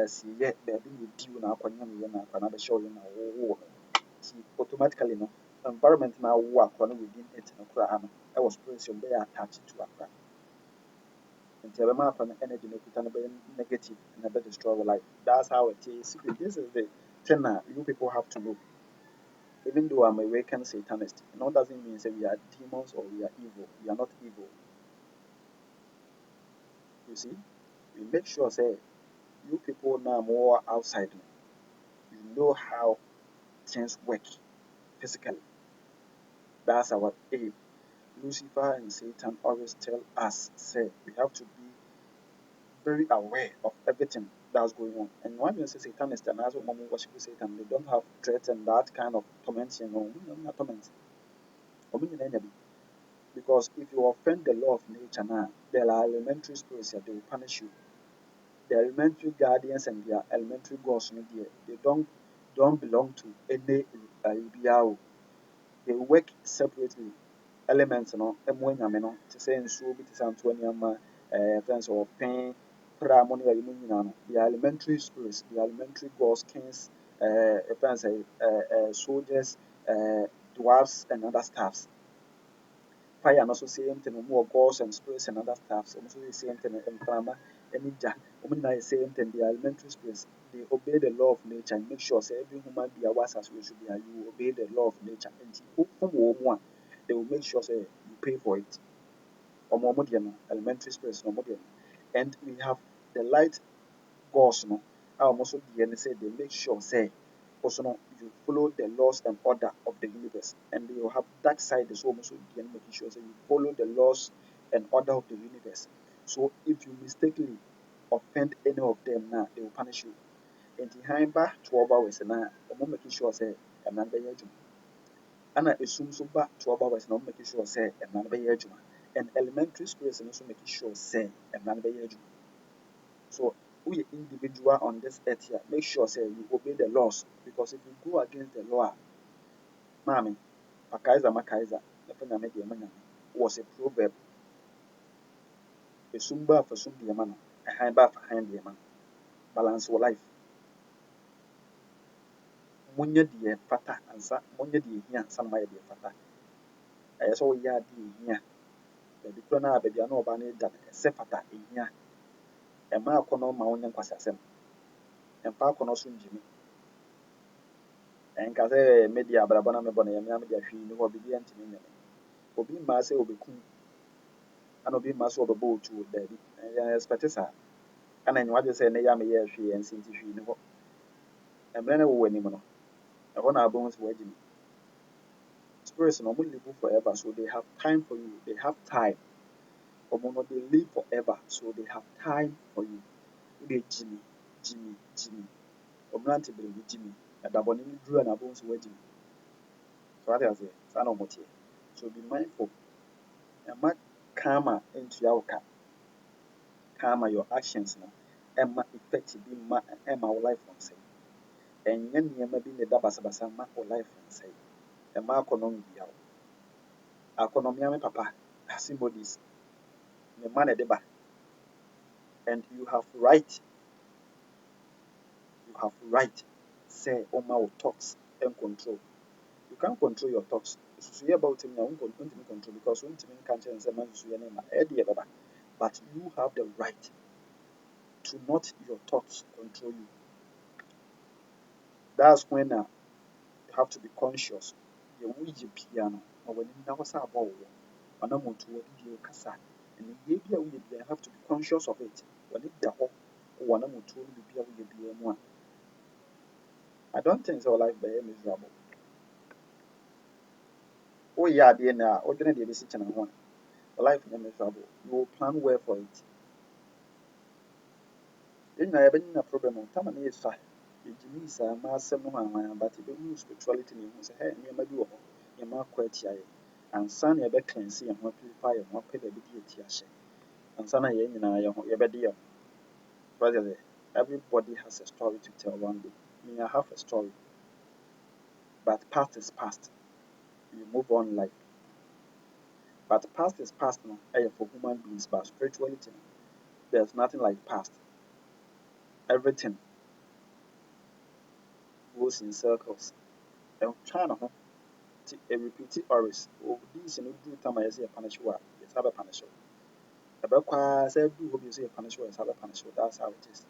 si yɛ baabi na yɛdi wo na akɔnya no yɛ na akɔ na bɛhyɛ wo yɛ na wɔwoo no nti automatically no environment na awowo akɔ no within it no koraa no ɛwɔ spirit sɛ ɔbɛyɛ attached to akora nti ɛbɛma akɔ no energy no kuta no bɛyɛ negative na ɛbɛ destroy your life. That's how it is. Secret. This is the thing that you people have to know. Even though I'm a awakened Satanist, it doesn't mean that we are demons or we are evil. We are not evil. You see, we make sure say you people now more outside. You know how things work physically. That's our aim. Lucifer and Satan always tell us, say, we have to be very aware of everything that's going on. And when you say Satanist and as mom worship Satan, they don't have threats and that kind of torment, torment. Because if you offend the law of nature now, there are elementary spirits that they will punish you. The elementary guardians and their elementary gods in there, they don't belong to any IBAO. They work separately. Elements ɛmo anyame no te sɛ nsuo bi te sɛ antoaniama friends of pain pra mo ne ɛyi mo nyinaa no they are elementary spirits, they are elementary gods, kings friends soldiers dwarfs and other staffs. Fire and also same thing more gods and spirits and other staffs also the same thing mframa any gya ɔmo nyinaa the same thing. They are elementary spirits. They obey the law of nature and make sure say every human being was as we should be you obey the law of nature nti wofom wɔ mu a they will make sure say you pay for it. Elementary spirits no. And we have the light gods no. Also the say they make sure say also no, you follow the laws and order of the universe. And you have dark side is almost the making sure say you follow the laws and order of the universe. So if you mistakenly offend any of them now, they will punish you. And behind back 12 hours na making sure say a man be adwuma. Ana esum so ba 12 hours na making sure say a man be adwuma. And elementary spirits also making sure say a man be adwuma. So we individual on this earth here, make sure say you obey the laws, because if you go against the law, mommy, Pakaiza Makaiza, was a proverb. A sumba for sum diamano, a high bar for hand diamano. Balance your life. Munya dear fata and sa munya dear here, some my dear fata. I saw ya dear here. Baby Crona, baby, I know about it that a sefata in here. A marcono mountain quasasem. And Parcono soon Jimmy. And Case media, Brabana Mebona, Yamia, she knew what began to mean. Obi mmaa sɛ obekum ana obi mmaa sɛ ɔbɛbɔ otuo daabi yɛn expect saa ana nyɛ wadwe sɛ ne yɛ ameyɛ hwee yɛn nsi nti hwee ni hɔ mmerɛ no wɔwɔ anim no ɛhɔ na abɔhu sɛ wɔagye me spirits no ɔmo live forever, so they have time for you, they have time. Ɔmo no they live forever, so they have time for you. Wode gye me ɔmo nante bere bi gye me ɛdabɔne no duru a na abɔhu sɛ wɔagye me. So wate aseɛ saa na ɔmo teɛ. So be mindful. Ɛma karma ntua wo ka. Karma your actions no ɛma effect bi ma ɛma wo life nsɛe. Ɛnyɛ nneɛma bi na ɛda basabasa ma wo life nsɛe. Ɛma akɔnɔ nwia wo. Akɔnɔmia me papa asymbolis ne ma na ɛde ba. And you have right say ɔma wo thoughts and control. You can't control your thoughts. Susuye about him na wontumi control, because wontumi nka nkyerɛ sɛ ma susuye ne ma ɛde ɛbɛba. But you have the right to not your thoughts control you. That's when you have to be conscious. The way you piano or when you never say about anamoto wadi kasa. And the you have to be conscious of it. When it the whole anamoto be I don't think so life by miserable. Oh yeah, the na ordinary the decision and one. Life is miserable. You will plan well for it. Then I have a problem on time and yes, sir. It a massive but if you spirituality in you say, hey, you may do your mark quite yea. And son, you better cleanse and what purify and what pay the BDT. And son, you know, your bed. Brother, everybody has a story to tell one day. Me, I have a story. But past is past. You move on life. But past is past no, for human beings, but spirituality, there's nothing like past. Everything goes in circles. And trying to repeat it always. Oh, this you do time I say a punish you, it's have a punish you. About say do hope you say a punish you, it's have a punish you. That's how it is.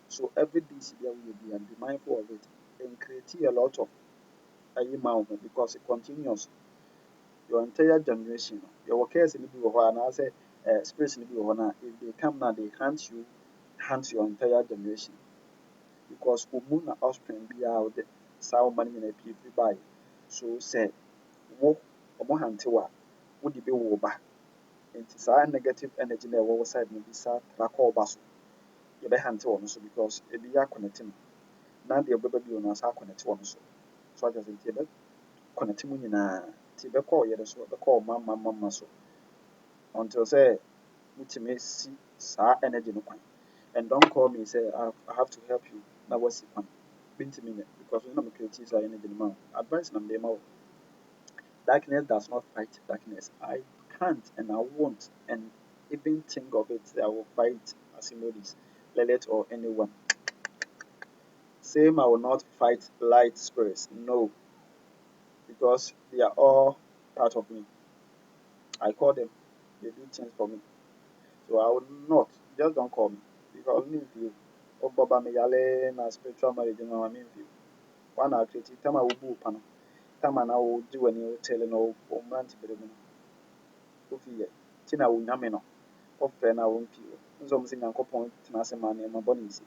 So every day there will be and be mindful of it and create a lot of a amount, because it continues. Your entire generation, your workers in the and I say spirits in the if they come now, they hunt your entire generation. Because umuna offspring be out there, so money in a people buy. So say, wo huntewa, would be woba. It is our negative energy na ɛwɔ side no bi saa tra kɔ ɔba so yɛbɛhante wɔn so, because ebi yɛ akɔnɛte no na deɛ ɔbɛba bi wɔ no asa akɔnɛte wɔn so ate ase nti yɛbɛkɔnɛte mu nyinaa nti yɛbɛkɔ ɔyere so yɛbɛkɔ ɔmama so until sɛ wotumi si saa energy no kwan. And don't call me say I have to help you na wasi kwan bintimi nyɛ, because when I'm creating saa energy no ma wo advice na mde ma wo. Darkness does not fight darkness. I can't and I won't and even think of it. I will fight Asimodes, Lelet, or anyone. Same, I will not fight light spirits. No, because they are all part of me. I call them, they do things for me. So I will not, just don't call me. Because me if you, oh Baba me yale na spiritual marriage, no, I mean if you. One I create, tell my ubu pano. tama na wo gye w'ani wo tele no wo mmerante bere mu no wofi yɛ nti na wo nyame no wofrɛ no a womfi wo nso sɛ Nyankopɔn tena ase ma nneɛma bɔne nsi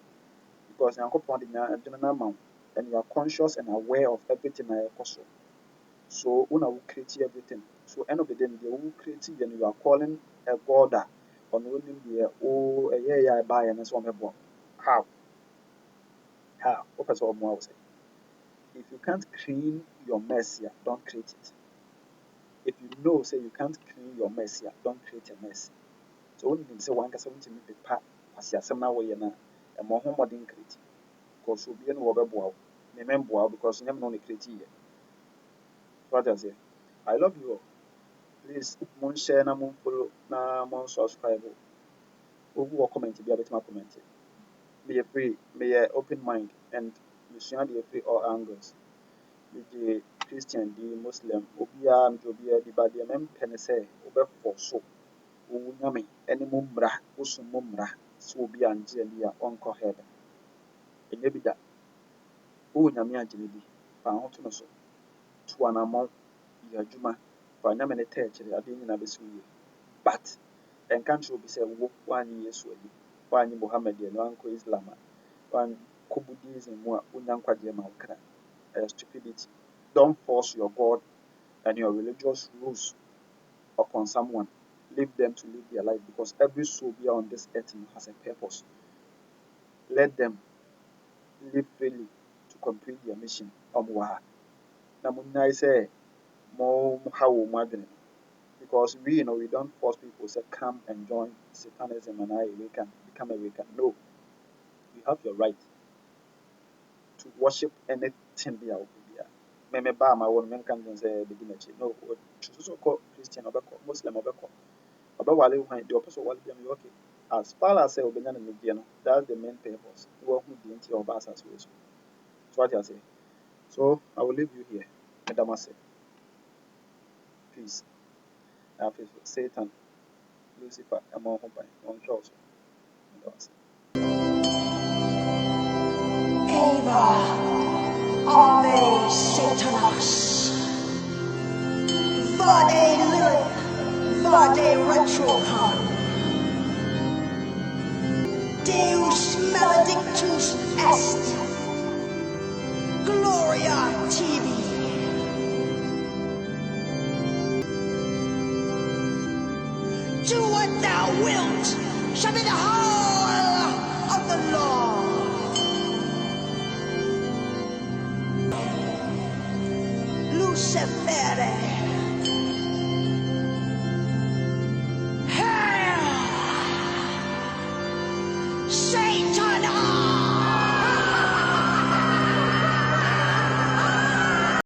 because Nyankopɔn de adwene no ama wo and you are conscious and aware of everything na ɛkɔ so una wo create everything so end of the day deɛ wo create yɛ no you are calling a God a ɔno onim deɛ wo ɛyɛ a ɛbaeɛ no sɛ ɔmmɛboa how wopɛ sɛ ɔmmoa wo sɛ if you can't clean your mess here, don't create it. If you know, say you can't clean your mess here, don't create a mess. So when you say one person to me be part, as you na way na, a more home modern create. Because you'll be in Wobble, remember because you never know the create here. What I say, I love you all. Please, mon share na mon follow na mon subscribe. Who comment be a bit more comment. Be a free, be a open mind, and you share the free all angles. The Christian, the Muslim, Obia and Jobia, the body, and penny say, Ober for so, Uyami, any mumbra, Usum mumra, Sobia and Jelia, Uncle Heaven. And maybe that, Uyami and Jilibi, found to so, to an amount, Yajuma, for an amene territory, I didn't have a sweet. But, and country will be said, 1 year swelly, 1 Mohammedan, 1 Islam, 1 Kubudism, 1 Unyanqua Jamaukra, stupidity. Don't force your God and your religious rules upon someone. Leave them to live their life because every soul here on this earth has a purpose. Let them live freely to complete their mission. Because we we don't force people to come and join Satanism and we can become a weekend. No, you have your right to worship anything be out there. Meme ba ma won men kan say begin no choose so called Christian or Muslim or wale when the opposite wale be okay. As far as say obenya na no, that's the main purpose. Wo hu the entity of us as well. So what I say. So I will leave you here. Madam say peace. Satan, Lucifer, among company, on Charles. Eva, Ave Satanas, Vade Lilith, Vade Retrocon, Deus Maledictus Est, Gloria TV. Do what thou wilt, shall be the whole of the Lord. Lucifer.